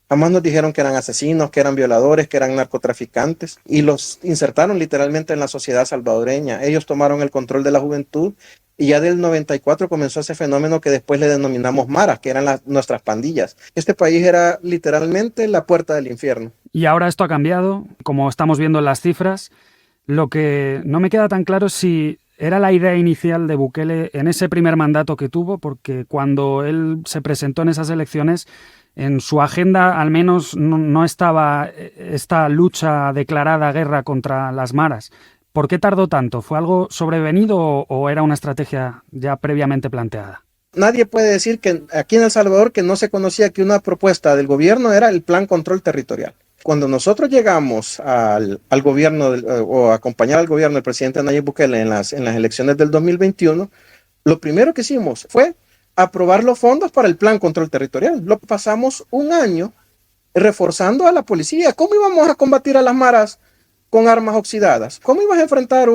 Jamás nos dijeron que eran asesinos, que eran violadores, que eran narcotraficantes, y los insertaron literalmente en la sociedad salvadoreña. Ellos tomaron el control de la juventud y ya del 94 comenzó ese fenómeno que después le denominamos maras, que eran nuestras pandillas. Este país era literalmente la puerta del infierno. Y ahora esto ha cambiado, como estamos viendo en las cifras. Lo que no me queda tan claro es si era la idea inicial de Bukele en ese primer mandato que tuvo, porque cuando él se presentó en esas elecciones, en su agenda al menos no estaba esta lucha declarada, guerra contra las maras. ¿Por qué tardó tanto? ¿Fue algo sobrevenido o era una estrategia ya previamente planteada? Nadie puede decir que aquí en El Salvador que no se conocía que una propuesta del gobierno era el Plan Control Territorial. Cuando nosotros llegamos al gobierno o acompañar al gobierno del presidente Nayib Bukele en las elecciones del 2021, lo primero que hicimos fue aprobar los fondos para el Plan Control Territorial. Lo pasamos un año reforzando a la policía. ¿Cómo íbamos a combatir a las maras con armas oxidadas? ¿Cómo ibas a enfrentar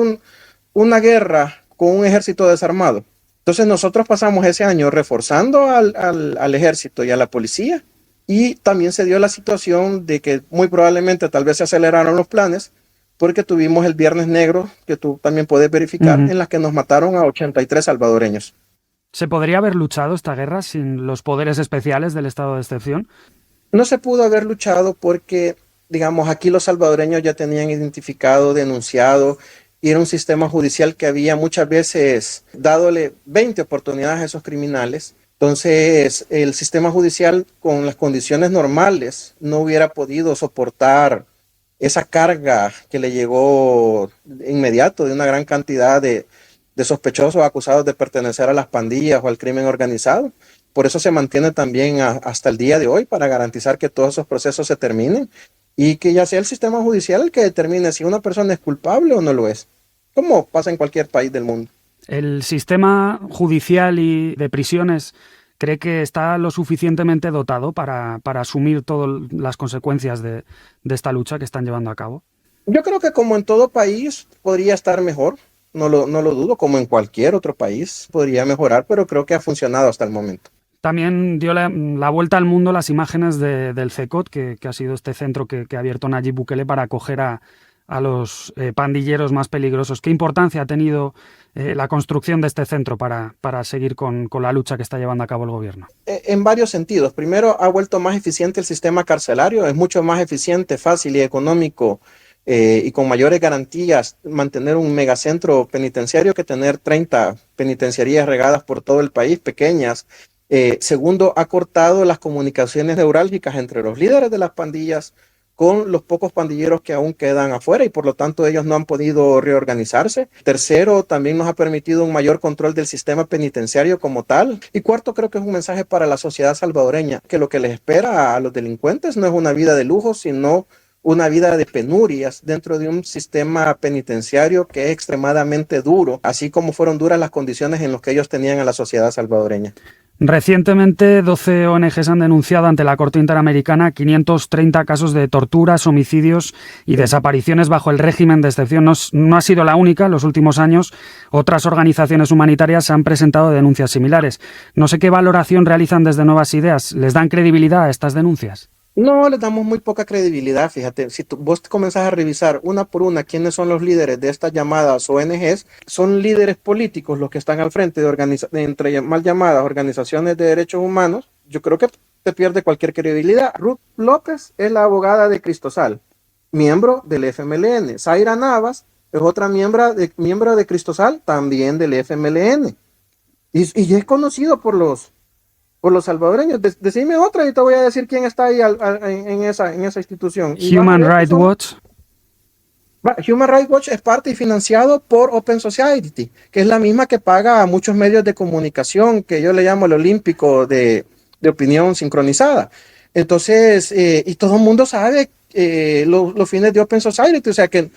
una guerra con un ejército desarmado? Entonces nosotros pasamos ese año reforzando al ejército y a la policía, y también se dio la situación de que muy probablemente tal vez se aceleraron los planes porque tuvimos el Viernes Negro, que tú también puedes verificar, en las que nos mataron a 83 salvadoreños. ¿Se podría haber luchado esta guerra sin los poderes especiales del estado de excepción? No se pudo haber luchado porque, digamos, aquí los salvadoreños ya tenían identificado, denunciado, y era un sistema judicial que había muchas veces dadole 20 oportunidades a esos criminales. Entonces, el sistema judicial con las condiciones normales no hubiera podido soportar esa carga que le llegó inmediato de una gran cantidad de sospechosos acusados de pertenecer a las pandillas o al crimen organizado. Por eso se mantiene también hasta el día de hoy, para garantizar que todos esos procesos se terminen y que ya sea el sistema judicial el que determine si una persona es culpable o no lo es, como pasa en cualquier país del mundo. ¿El sistema judicial y de prisiones cree que está lo suficientemente dotado para asumir todas las consecuencias de esta lucha que están llevando a cabo? Yo creo que como en todo país podría estar mejor, no lo dudo, como en cualquier otro país podría mejorar, pero creo que ha funcionado hasta el momento. También dio la vuelta al mundo las imágenes del CECOT, que ha sido este centro que ha abierto Nayib Bukele para acoger a los pandilleros más peligrosos. ¿Qué importancia ha tenido la construcción de este centro para seguir con la lucha que está llevando a cabo el gobierno? En varios sentidos. Primero, ha vuelto más eficiente el sistema carcelario. Es mucho más eficiente, fácil y económico y con mayores garantías mantener un megacentro penitenciario que tener 30 penitenciarías regadas por todo el país, pequeñas. Segundo, ha cortado las comunicaciones neurálgicas entre los líderes de las pandillas con los pocos pandilleros que aún quedan afuera, y por lo tanto ellos no han podido reorganizarse. Tercero, también nos ha permitido un mayor control del sistema penitenciario como tal. Y cuarto, creo que es un mensaje para la sociedad salvadoreña, que lo que les espera a los delincuentes no es una vida de lujo, sino una vida de penurias dentro de un sistema penitenciario que es extremadamente duro, así como fueron duras las condiciones en las que ellos tenían a la sociedad salvadoreña. Recientemente, 12 ONGs han denunciado ante la Corte Interamericana 530 casos de torturas, homicidios y desapariciones bajo el régimen de excepción. No ha sido la única. En los últimos años, otras organizaciones humanitarias han presentado denuncias similares. No sé qué valoración realizan desde Nuevas Ideas. ¿Les dan credibilidad a estas denuncias? No, les damos muy poca credibilidad, fíjate. Si vos te comenzás a revisar una por una quiénes son los líderes de estas llamadas ONGs, son líderes políticos los que están al frente de entre mal llamadas organizaciones de derechos humanos. Yo creo que te pierde cualquier credibilidad. Ruth López es la abogada de Cristosal, miembro del FMLN. Zaira Navas es otra miembro de Cristosal, también del FMLN. Y es conocido por los salvadoreños. Decime otra y te voy a decir quién está ahí en esa institución. Human Rights Watch. Human Rights Watch es parte y financiado por Open Society, que es la misma que paga a muchos medios de comunicación, que yo le llamo el olímpico de opinión sincronizada. Entonces, y todo el mundo sabe los fines de Open Society, o sea que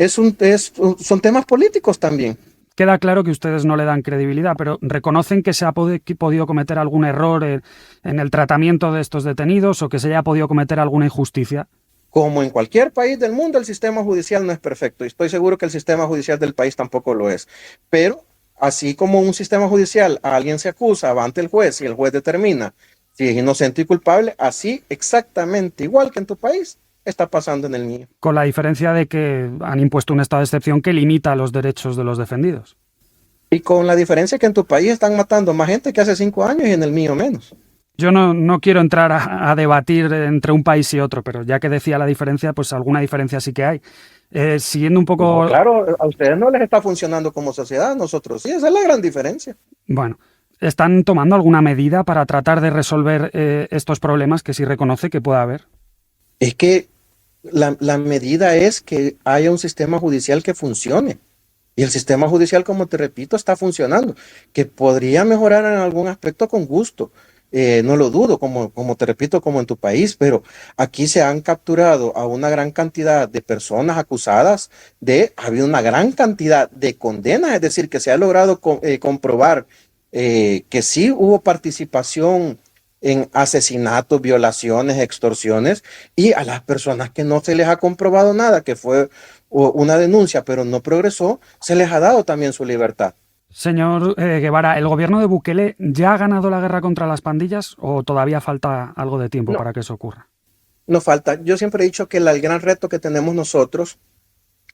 son temas políticos también. Queda claro que ustedes no le dan credibilidad, pero ¿reconocen que se ha podido cometer algún error en el tratamiento de estos detenidos o que se haya podido cometer alguna injusticia? Como en cualquier país del mundo, el sistema judicial no es perfecto y estoy seguro que el sistema judicial del país tampoco lo es. Pero así como un sistema judicial a alguien se acusa, va ante el juez y el juez determina si es inocente y culpable, así exactamente igual que en tu país está pasando en el mío. Con la diferencia de que han impuesto un estado de excepción que limita los derechos de los defendidos. Y con la diferencia que en tu país están matando más gente que hace 5 años y en el mío menos. Yo no quiero entrar a debatir entre un país y otro, pero ya que decía la diferencia, pues alguna diferencia sí que hay. Siguiendo un poco... No, claro, a ustedes no les está funcionando como sociedad, nosotros sí, esa es la gran diferencia. Bueno, ¿están tomando alguna medida para tratar de resolver estos problemas que sí reconoce que pueda haber? Es que la medida es que haya un sistema judicial que funcione. Y el sistema judicial, como te repito, está funcionando. Que podría mejorar en algún aspecto con gusto. No lo dudo, como te repito, como en tu país, pero aquí se han capturado a una gran cantidad de personas acusadas ha habido una gran cantidad de condenas, es decir, que se ha logrado comprobar que sí hubo participación en asesinatos, violaciones, extorsiones, y a las personas que no se les ha comprobado nada, que fue una denuncia pero no progresó, se les ha dado también su libertad. Señor Guevara, ¿el gobierno de Bukele ya ha ganado la guerra contra las pandillas o todavía falta algo de tiempo para que eso ocurra? No falta. Yo siempre he dicho que el gran reto que tenemos nosotros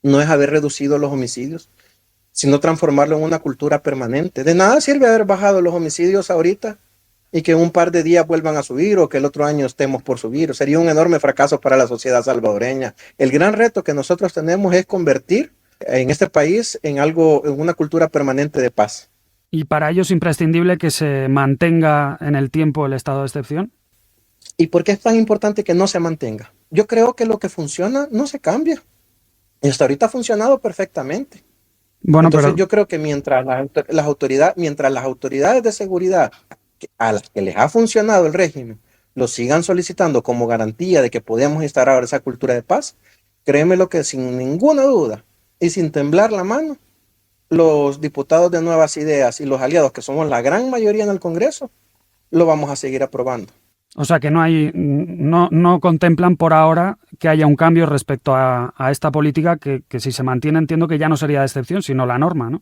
no es haber reducido los homicidios, sino transformarlo en una cultura permanente. De nada sirve haber bajado los homicidios ahorita y que en un par de días vuelvan a subir o que el otro año estemos por subir. Sería un enorme fracaso para la sociedad salvadoreña. El gran reto que nosotros tenemos es convertir en este país en una cultura permanente de paz. ¿Y para ello es imprescindible que se mantenga en el tiempo el estado de excepción? ¿Y por qué es tan importante que no se mantenga? Yo creo que lo que funciona no se cambia. Y hasta ahorita ha funcionado perfectamente. Bueno, entonces pero yo creo que mientras las autoridades de seguridad a las que les ha funcionado el régimen lo sigan solicitando como garantía de que podemos instaurar esa cultura de paz, créeme lo que sin ninguna duda y sin temblar la mano, los diputados de Nuevas Ideas y los aliados, que somos la gran mayoría en el Congreso, lo vamos a seguir aprobando. O sea que no contemplan por ahora que haya un cambio respecto a esta política que si se mantiene entiendo que ya no sería de excepción, sino la norma, ¿no?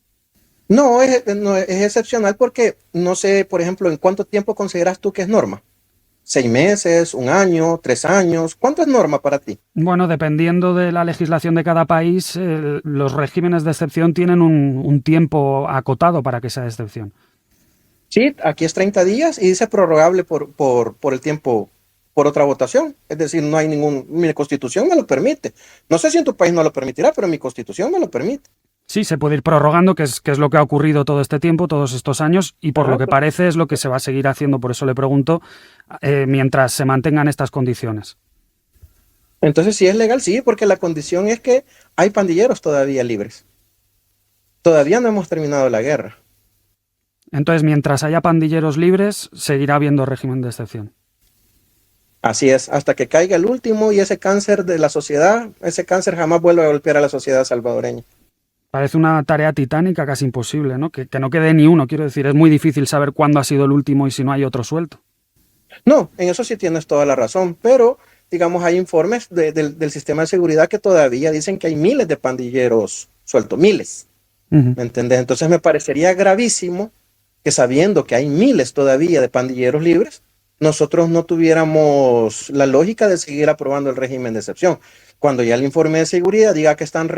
No, es excepcional porque no sé, por ejemplo, ¿en cuánto tiempo consideras tú que es norma? 6 meses, 1 año, 3 años. ¿Cuánto es norma para ti? Bueno, dependiendo de la legislación de cada país, los regímenes de excepción tienen un tiempo acotado para que sea de excepción. Sí, aquí es 30 días y dice prorrogable por el tiempo, por otra votación. Es decir, no hay mi Constitución me lo permite. No sé si en tu país no lo permitirá, pero mi Constitución me lo permite. Sí, se puede ir prorrogando, que es lo que ha ocurrido todo este tiempo, todos estos años, y por lo que parece es lo que se va a seguir haciendo, por eso le pregunto, mientras se mantengan estas condiciones. Entonces, si es legal, sí, porque la condición es que hay pandilleros todavía libres. Todavía no hemos terminado la guerra. Entonces, mientras haya pandilleros libres, seguirá habiendo régimen de excepción. Así es, hasta que caiga el último y ese cáncer de la sociedad, ese cáncer jamás vuelve a golpear a la sociedad salvadoreña. Parece una tarea titánica, casi imposible, ¿no? Que no quede ni uno, quiero decir, es muy difícil saber cuándo ha sido el último y si no hay otro suelto. No, en eso sí tienes toda la razón, pero digamos hay informes del sistema de seguridad que todavía dicen que hay miles de pandilleros sueltos, miles. ¿Me entiendes? Entonces me parecería gravísimo que sabiendo que hay miles todavía de pandilleros libres, nosotros no tuviéramos la lógica de seguir aprobando el régimen de excepción. Cuando ya el informe de seguridad diga que están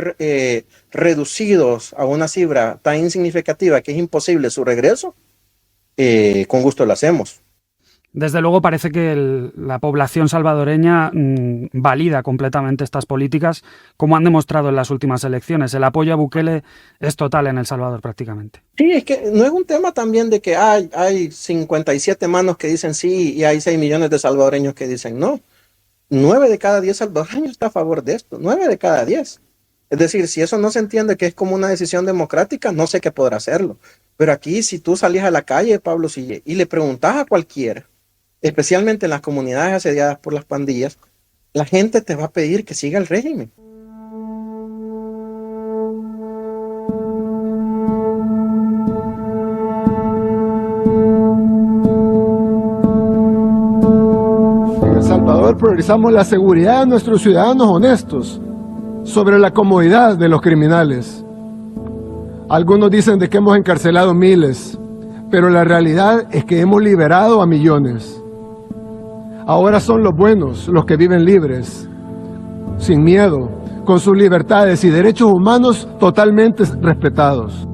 reducidos a una cifra tan insignificativa que es imposible su regreso, con gusto lo hacemos. Desde luego parece que la población salvadoreña valida completamente estas políticas, como han demostrado en las últimas elecciones. El apoyo a Bukele es total en El Salvador prácticamente. Sí, es que no es un tema también de que hay 57 manos que dicen sí y hay 6 millones de salvadoreños que dicen no. 9 de cada 10 salvadoreños está a favor de esto, 9 de cada 10. Es decir, si eso no se entiende que es como una decisión democrática, no sé qué podrá hacerlo. Pero aquí, si tú salías a la calle, Pablo, y le preguntas a cualquiera, especialmente en las comunidades asediadas por las pandillas, la gente te va a pedir que siga el régimen. En El Salvador priorizamos la seguridad de nuestros ciudadanos honestos sobre la comodidad de los criminales. Algunos dicen de que hemos encarcelado miles, pero la realidad es que hemos liberado a millones. Ahora son los buenos los que viven libres, sin miedo, con sus libertades y derechos humanos totalmente respetados.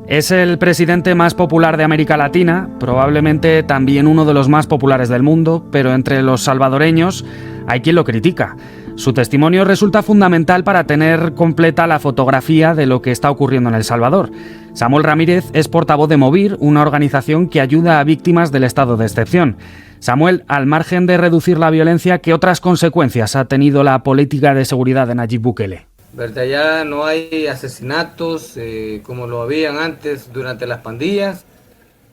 Es el presidente más popular de América Latina, probablemente también uno de los más populares del mundo, pero entre los salvadoreños hay quien lo critica. Su testimonio resulta fundamental para tener completa la fotografía de lo que está ocurriendo en El Salvador. Samuel Ramírez es portavoz de Movir, una organización que ayuda a víctimas del estado de excepción. Samuel, al margen de reducir la violencia, ¿qué otras consecuencias ha tenido la política de seguridad de Nayib Bukele? ¿verdad? Ya no hay asesinatos como lo habían antes durante las pandillas.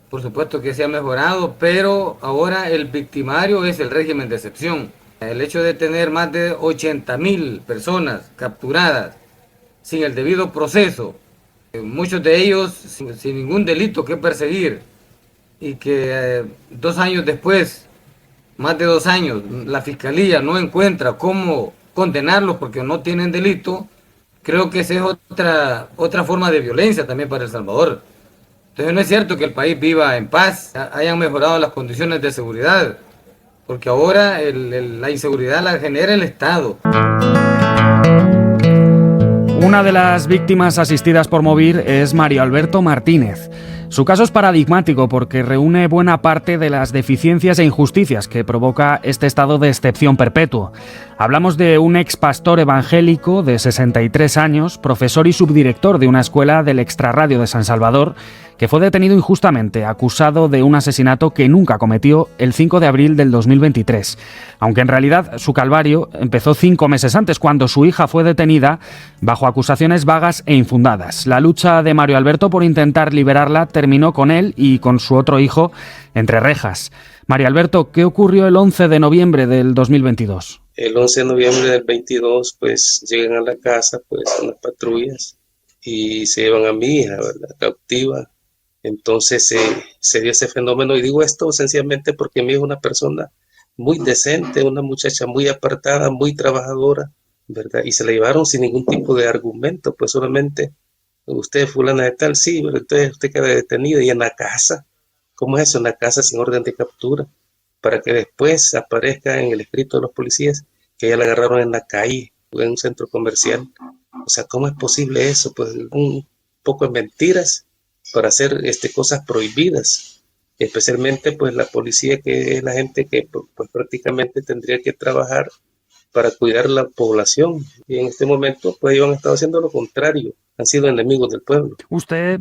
Por supuesto que se ha mejorado, pero ahora el victimario es el régimen de excepción. El hecho de tener más de 80.000 personas capturadas sin el debido proceso, muchos de ellos sin ningún delito que perseguir, y que 2 años después, más de 2 años, la fiscalía no encuentra cómo condenarlos porque no tienen delito, creo que esa es otra forma de violencia también para El Salvador. Entonces no es cierto que el país viva en paz, hayan mejorado las condiciones de seguridad, porque ahora la inseguridad la genera el Estado. Una de las víctimas asistidas por Movir es Mario Alberto Martínez. Su caso es paradigmático porque reúne buena parte de las deficiencias e injusticias que provoca este estado de excepción perpetuo. Hablamos de un ex pastor evangélico de 63 años, profesor y subdirector de una escuela del extrarradio de San Salvador, que fue detenido injustamente, acusado de un asesinato que nunca cometió el 5 de abril del 2023. Aunque en realidad su calvario empezó 5 meses antes, cuando su hija fue detenida bajo acusaciones vagas e infundadas. La lucha de Mario Alberto por intentar liberarla terminó con él y con su otro hijo entre rejas. Mario Alberto, ¿qué ocurrió el 11 de noviembre del 2022? El 11 de noviembre del 22, pues llegan a la casa pues unas patrullas y se llevan a mi hija, ¿verdad?, cautiva. Entonces se dio ese fenómeno, y digo esto sencillamente porque mi hija es una persona muy decente, una muchacha muy apartada, muy trabajadora, ¿verdad? Y se la llevaron sin ningún tipo de argumento, pues solamente usted es fulana de tal, sí, pero entonces usted queda detenida. Y en la casa, ¿cómo es eso? En la casa sin orden de captura, para que después aparezca en el escrito de los policías que ya la agarraron en la calle, en un centro comercial. O sea, ¿cómo es posible eso? Pues un poco de mentiras para hacer cosas prohibidas, especialmente pues la policía, que es la gente que pues prácticamente tendría que trabajar para cuidar la población, y en este momento pues ellos han estado haciendo lo contrario, han sido enemigos del pueblo. Usted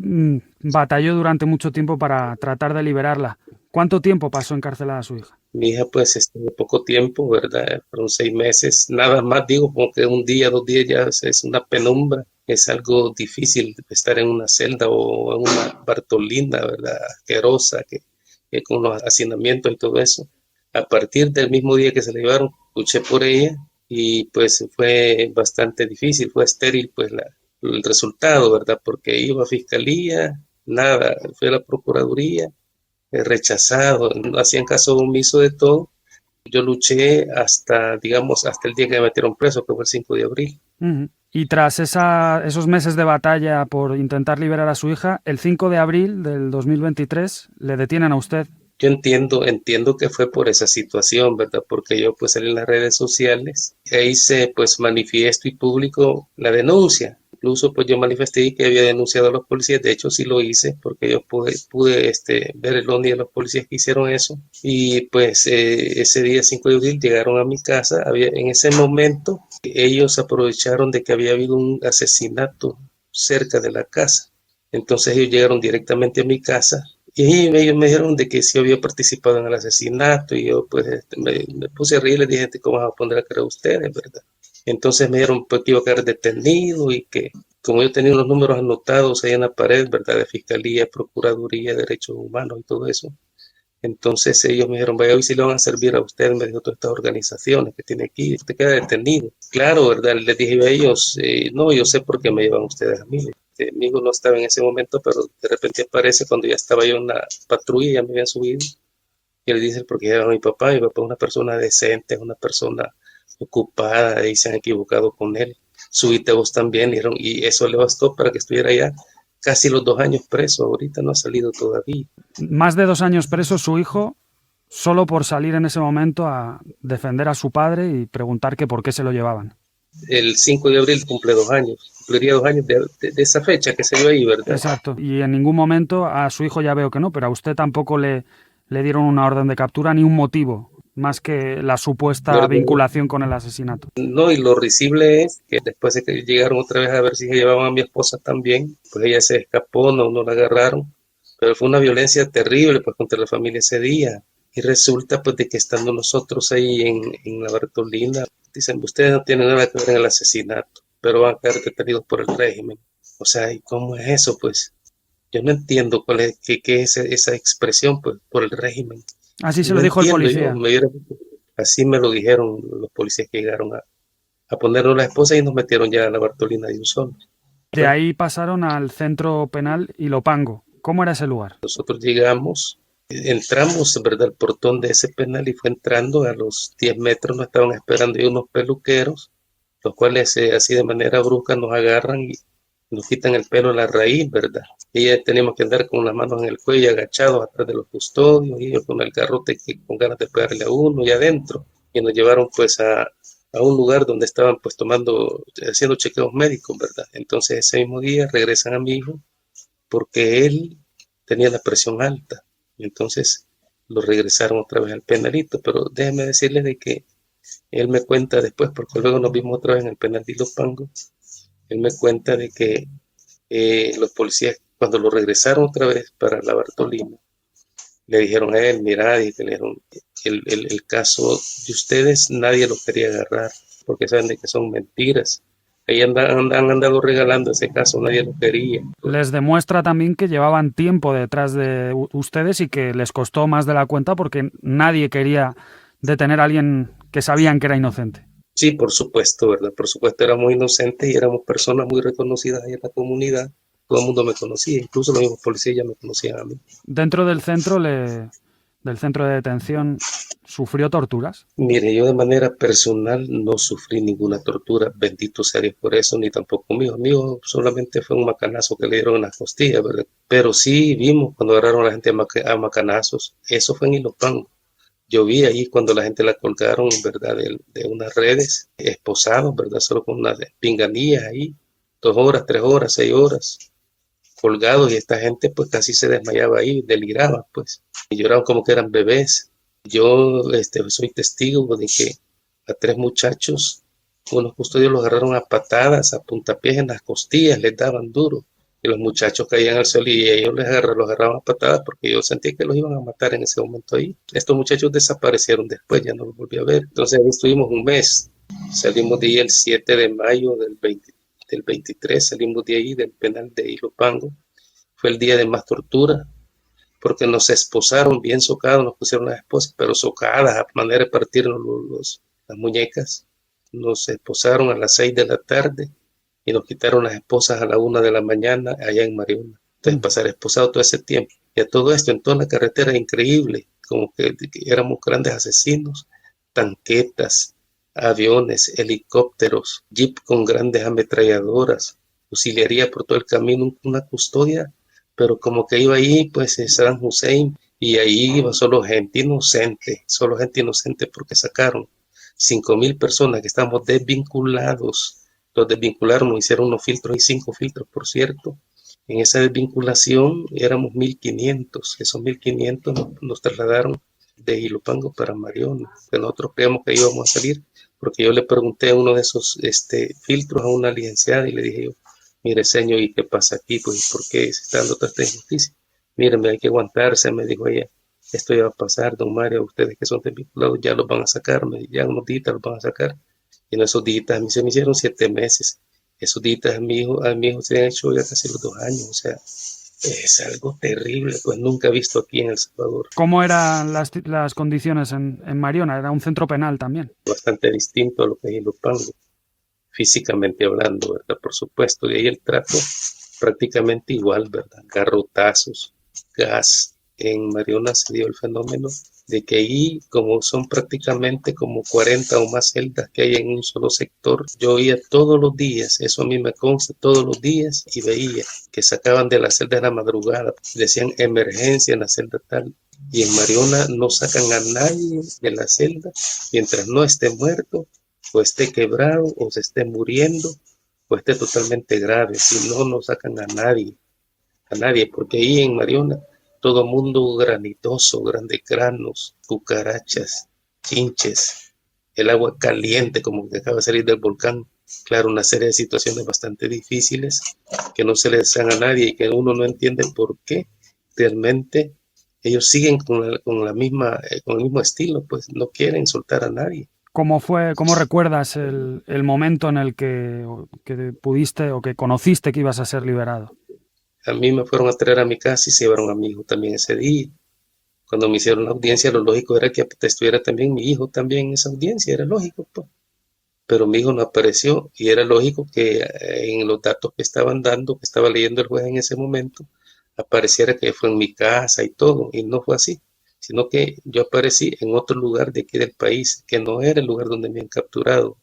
batalló durante mucho tiempo para tratar de liberarla. ¿Cuánto tiempo pasó encarcelada su hija? Mi hija pues poco tiempo, ¿verdad? Fueron 6 meses, nada más, digo, como que 1 día, 2 días ya es una penumbra. Es algo difícil estar en una celda o en una Bartolina, ¿verdad?, asquerosa, que con los hacinamientos y todo eso. A partir del mismo día que se la llevaron, luché por ella y pues fue bastante difícil, fue estéril pues el resultado, ¿verdad?, porque iba a fiscalía, nada, fue a la procuraduría, rechazado, hacían caso omiso de todo. Yo luché hasta el día que me metieron preso, que fue el 5 de abril. Uh-huh. Y tras esos meses de batalla por intentar liberar a su hija, el 5 de abril del 2023 le detienen a usted. Yo entiendo que fue por esa situación, ¿verdad? Porque yo pues salí en las redes sociales e hice pues manifiesto y público la denuncia. Incluso pues yo manifesté que había denunciado a los policías. De hecho sí lo hice, porque yo pude ver el ONI de los policías que hicieron eso. Y pues ese día 5 de abril llegaron a mi casa. En ese momento ellos aprovecharon de que había habido un asesinato cerca de la casa. Entonces ellos llegaron directamente a mi casa y ellos me dijeron de que sí había participado en el asesinato, y yo pues me puse a reír y les dije, ¿cómo van a poner a creer ustedes, verdad? Entonces me dijeron pues que iba a quedar detenido, y que como yo tenía unos números anotados ahí en la pared, ¿verdad?, de Fiscalía, Procuraduría, Derechos Humanos y todo eso. Entonces ellos me dijeron, vaya, hoy sí le van a servir a usted, me dijo, todas estas organizaciones que tiene aquí, usted queda detenido. Claro, ¿verdad? Les dije a ellos, no, yo sé por qué me llevan ustedes a mí. Mi hijo no estaba en ese momento, pero de repente aparece cuando ya estaba yo en la patrulla, ya me habían subido. Y le dicen, porque llevan a mi papá es una persona decente, es una persona ocupada, y se han equivocado con él. Subite vos también, y eso le bastó para que estuviera ya casi los 2 años preso. Ahorita no ha salido todavía. Más de 2 años preso su hijo, solo por salir en ese momento a defender a su padre y preguntar que por qué se lo llevaban. El 5 de abril cumple 2 años. Cumpliría 2 años de esa fecha que se dio ahí, ¿verdad? Exacto. Y en ningún momento a su hijo ya veo que no, pero a usted tampoco le dieron una orden de captura ni un motivo, más que la supuesta vinculación con el asesinato. No, y lo risible es que después de que llegaron otra vez a ver si se llevaban a mi esposa también, pues ella se escapó, no la agarraron, pero fue una violencia terrible pues contra la familia ese día. Y resulta pues de que estando nosotros ahí en la Bartolina, dicen, ustedes no tienen nada que ver en el asesinato. pero van a quedar detenidos por el régimen. O sea, ¿y cómo es eso? Pues yo no entiendo qué es esa expresión, pues, por el régimen. Así se No lo dijo el entiendo, policía. así me lo dijeron los policías que llegaron a ponernos la esposa y nos metieron ya a la Bartolina de un solo. De ahí pasaron al centro penal Ilopango. ¿Cómo era ese lugar? Nosotros entramos, ¿verdad?, al portón de ese penal y fue entrando a los 10 metros, nos estaban esperando ahí unos peluqueros, los cuales así de manera brusca nos agarran y nos quitan el pelo a la raíz, ¿verdad? Y ya teníamos que andar con las manos en el cuello, agachados atrás de los custodios, y ellos con el garrote con ganas de pegarle a uno y adentro. Y nos llevaron pues a un lugar donde estaban pues haciendo chequeos médicos, ¿verdad? Entonces ese mismo día regresan a mi hijo porque él tenía la presión alta. Entonces lo regresaron otra vez al penalito, pero déjeme decirles de que él me cuenta después, porque luego nos vimos otra vez en el penal de Ilopango, él me cuenta de que los policías, cuando lo regresaron otra vez para la Bartolina, le dijeron a él, mira, le dijeron, el caso de ustedes nadie lo quería agarrar, porque saben de que son mentiras. Ahí han andado regalando ese caso, nadie lo quería. Les demuestra también que llevaban tiempo detrás de ustedes y que les costó más de la cuenta porque nadie quería detener a alguien que sabían que era inocente. Sí, por supuesto, ¿verdad? Por supuesto, éramos inocentes y éramos personas muy reconocidas ahí en la comunidad. Todo el mundo me conocía, incluso los mismos policías ya me conocían a mí. Dentro del centro de detención, ¿sufrió torturas? Mire, yo de manera personal no sufrí ninguna tortura, bendito sea Dios por eso, ni tampoco mío. Mío solamente fue un macanazo que le dieron en las costillas, ¿verdad? Pero sí vimos cuando agarraron a la gente a macanazos, eso fue en Ilopango. Yo vi ahí cuando la gente la colgaron, ¿verdad?, de unas redes, esposados, ¿verdad?, solo con unas pinganillas ahí, 2 horas, 3 horas, 6 horas, colgados, y esta gente pues casi se desmayaba ahí, deliraba pues, y lloraban como que eran bebés. Yo soy testigo de que a 3 muchachos, unos custodios los agarraron a patadas, a puntapiés en las costillas, les daban duro. Y los muchachos caían al suelo y ellos los agarraban a patadas porque yo sentía que los iban a matar en ese momento ahí. Estos muchachos desaparecieron después, ya no los volví a ver. Entonces ahí estuvimos un mes. Salimos de ahí el 7 de mayo del 23, salimos de ahí del penal de Ilopango. Fue el día de más tortura porque nos esposaron bien socados, nos pusieron las esposas, pero socadas a manera de partirnos las muñecas. Nos esposaron a las 6 de la tarde. Y nos quitaron las esposas a la 1 de la mañana allá en Mariona. Entonces pasar esposado todo ese tiempo. Y a todo esto en toda la carretera increíble, como que éramos grandes asesinos, tanquetas, aviones, helicópteros, jeep con grandes ametralladoras, fusilería por todo el camino, una custodia, pero como que iba ahí pues Saddam Hussein y ahí iba solo gente inocente porque sacaron 5,000 personas que estamos desvinculados. Los desvincularon, nos hicieron unos filtros y 5 filtros, por cierto. En esa desvinculación éramos 1,500. Esos 1,500 nos trasladaron de Ilopango para Mariona. Que nosotros creíamos que íbamos a salir, porque yo le pregunté a uno de esos filtros a una licenciada y le dije yo, mire señor, ¿y qué pasa aquí? Pues, ¿por qué se está dando toda esta injusticia? Míreme, hay que aguantarse, me dijo ella. Esto ya va a pasar, don Mario, ustedes que son desvinculados ya los van a sacar, ya unos días los van a sacar. Y en esos días a mí se me hicieron 7 meses. Esos días a mi hijo se han hecho ya casi los 2 años. O sea, es algo terrible, pues nunca he visto aquí en El Salvador. ¿Cómo eran las condiciones en Mariona? Era un centro penal también. Bastante distinto a lo que es Ilopango, físicamente hablando, ¿verdad? Por supuesto. Y ahí el trato prácticamente igual, ¿verdad? Garrotazos, gas. En Mariona se dio el fenómeno de que ahí, como son prácticamente como 40 o más celdas que hay en un solo sector, yo oía todos los días, eso a mí me consta, todos los días, y veía que sacaban de la celda de la madrugada, decían emergencia en la celda tal, y en Mariona no sacan a nadie de la celda mientras no esté muerto, o esté quebrado, o se esté muriendo, o esté totalmente grave. Si no, no sacan a nadie, porque ahí en Mariona todo mundo granitoso, grandes granos, cucarachas, chinches, el agua caliente como que acaba de salir del volcán. Claro, una serie de situaciones bastante difíciles que no se les desean a nadie y que uno no entiende por qué realmente ellos siguen con el mismo estilo, pues no quieren soltar a nadie. ¿Cómo recuerdas el momento en el que pudiste o que conociste que ibas a ser liberado? A mí me fueron a traer a mi casa y se llevaron a mi hijo también ese día. Cuando me hicieron la audiencia, lo lógico era que estuviera también mi hijo también en esa audiencia, era lógico, pues. Pero mi hijo no apareció y era lógico que en los datos que estaban dando, que estaba leyendo el juez en ese momento, apareciera que fue en mi casa y todo, y no fue así, sino que yo aparecí en otro lugar de aquí del país, que no era el lugar donde me han capturado,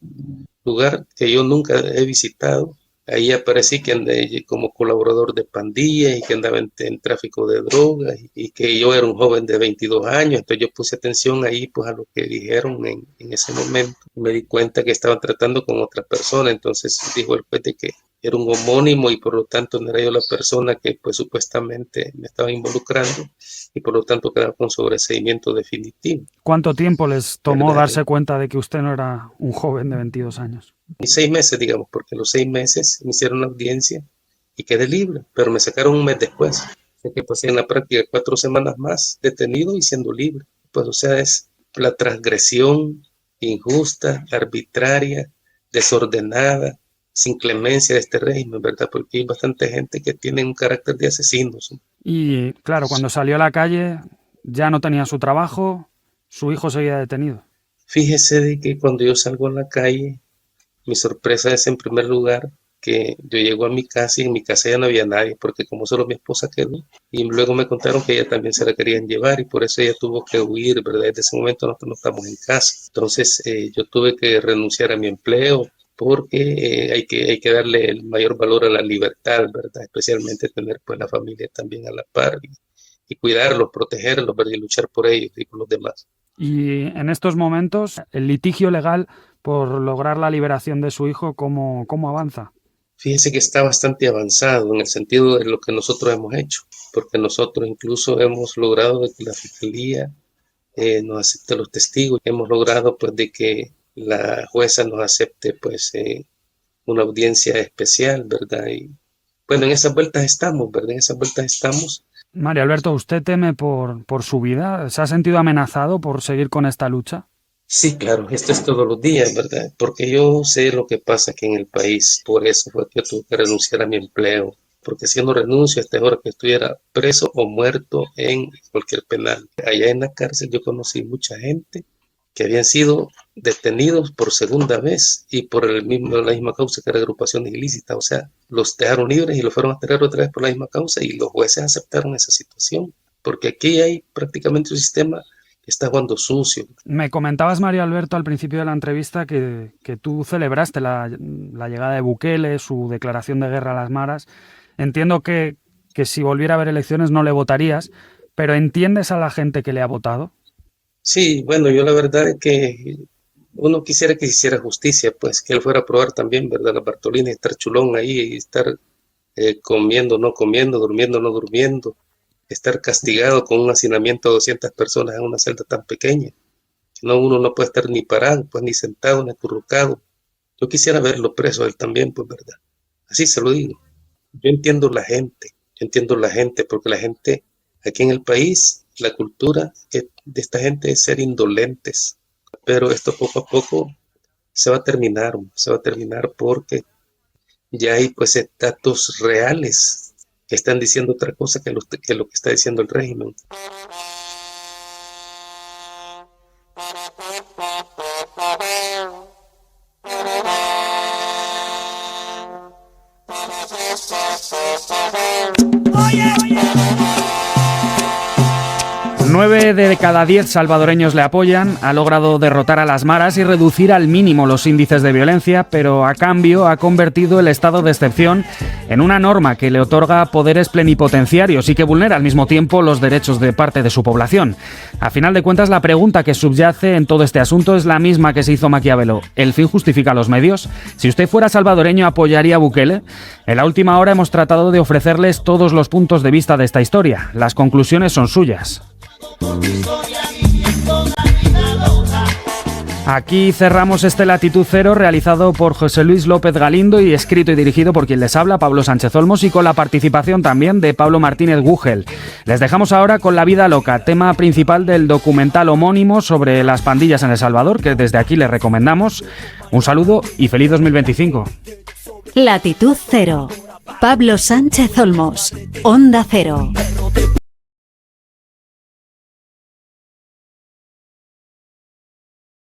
lugar que yo nunca he visitado. Ahí aparecí que andé como colaborador de pandillas y que andaba en tráfico de drogas y que yo era un joven de 22 años. Entonces yo puse atención ahí pues a lo que dijeron en ese momento. Me di cuenta que estaban tratando con otra persona. Entonces dijo el juez de que era un homónimo y por lo tanto no era yo la persona que pues supuestamente me estaba involucrando y por lo tanto quedaba con sobreseimiento definitivo. ¿Cuánto tiempo les tomó darse cuenta de que usted no era un joven de 22 años? Y 6 meses, digamos, porque a los 6 meses me hicieron la audiencia y quedé libre, pero me sacaron un mes después. Así que pasé en la práctica 4 semanas más detenido y siendo libre. Pues o sea, es la transgresión injusta, arbitraria, desordenada, sin clemencia de este régimen, ¿verdad? Porque hay bastante gente que tiene un carácter de asesinos. Y claro, cuando salió a la calle ya no tenía su trabajo, su hijo seguía detenido. Fíjese de que cuando yo salgo a la calle, mi sorpresa es en primer lugar que yo llego a mi casa y en mi casa ya no había nadie, porque como solo mi esposa quedó, y luego me contaron que ella también se la querían llevar y por eso ella tuvo que huir, ¿verdad? Desde ese momento nosotros no estamos en casa. Entonces yo tuve que renunciar a mi empleo, porque hay que darle el mayor valor a la libertad, ¿verdad? Especialmente tener pues la familia también a la par y cuidarlos, protegerlos, ¿verdad? Y luchar por ellos y por los demás. Y en estos momentos, el litigio legal por lograr la liberación de su hijo, ¿cómo avanza? Fíjese que está bastante avanzado en el sentido de lo que nosotros hemos hecho, porque nosotros incluso hemos logrado de que la fiscalía nos acepte los testigos, hemos logrado pues de que la jueza nos acepte pues una audiencia especial, ¿verdad? Y bueno, en esas vueltas estamos, ¿verdad? En esas vueltas estamos. Mario Alberto, ¿usted teme por su vida? ¿Se ha sentido amenazado por seguir con esta lucha? Sí, claro, esto es todos los días, ¿verdad? Porque yo sé lo que pasa aquí en el país, por eso fue que yo tuve que renunciar a mi empleo, porque si yo no renuncio, esta es hora que estuviera preso o muerto en cualquier penal. Allá en la cárcel yo conocí mucha gente que habían sido detenidos por segunda vez y por la misma causa que era agrupación ilícita, o sea, los dejaron libres y los fueron a traer otra vez por la misma causa y los jueces aceptaron esa situación, porque aquí hay prácticamente un sistema que está jugando sucio. Me comentabas, Mario Alberto, al principio de la entrevista que tú celebraste la llegada de Bukele, su declaración de guerra a las maras. Entiendo que si volviera a haber elecciones no le votarías, pero ¿entiendes a la gente que le ha votado? Sí, bueno, yo la verdad es que uno quisiera que hiciera justicia, pues que él fuera a probar también, ¿verdad? La Bartolina, estar chulón ahí y estar comiendo, no comiendo, durmiendo, no durmiendo, estar castigado con un hacinamiento de 200 personas en una celda tan pequeña. No, uno no puede estar ni parado, pues ni sentado, ni acurrucado. Yo quisiera verlo preso a él también, pues, ¿verdad? Así se lo digo. Yo entiendo la gente, porque la gente aquí en el país, la cultura de esta gente es ser indolentes, pero esto poco a poco se va a terminar porque ya hay pues datos reales que están diciendo otra cosa que lo que está diciendo el régimen. Nueve de cada 10 salvadoreños le apoyan, ha logrado derrotar a las maras y reducir al mínimo los índices de violencia, pero a cambio ha convertido el estado de excepción en una norma que le otorga poderes plenipotenciarios y que vulnera al mismo tiempo los derechos de parte de su población. A final de cuentas, la pregunta que subyace en todo este asunto es la misma que se hizo Maquiavelo. ¿El fin justifica los medios? Si usted fuera salvadoreño, ¿apoyaría a Bukele? En la última hora hemos tratado de ofrecerles todos los puntos de vista de esta historia. Las conclusiones son suyas. Aquí cerramos este Latitud Cero realizado por José Luis López Galindo y escrito y dirigido por quien les habla, Pablo Sánchez Olmos, y con la participación también de Pablo Martínez Gugel. Les dejamos ahora con La vida loca, tema principal del documental homónimo sobre las pandillas en El Salvador, que desde aquí les recomendamos. Un saludo y feliz 2025. Latitud Cero. Pablo Sánchez Olmos, Onda Cero.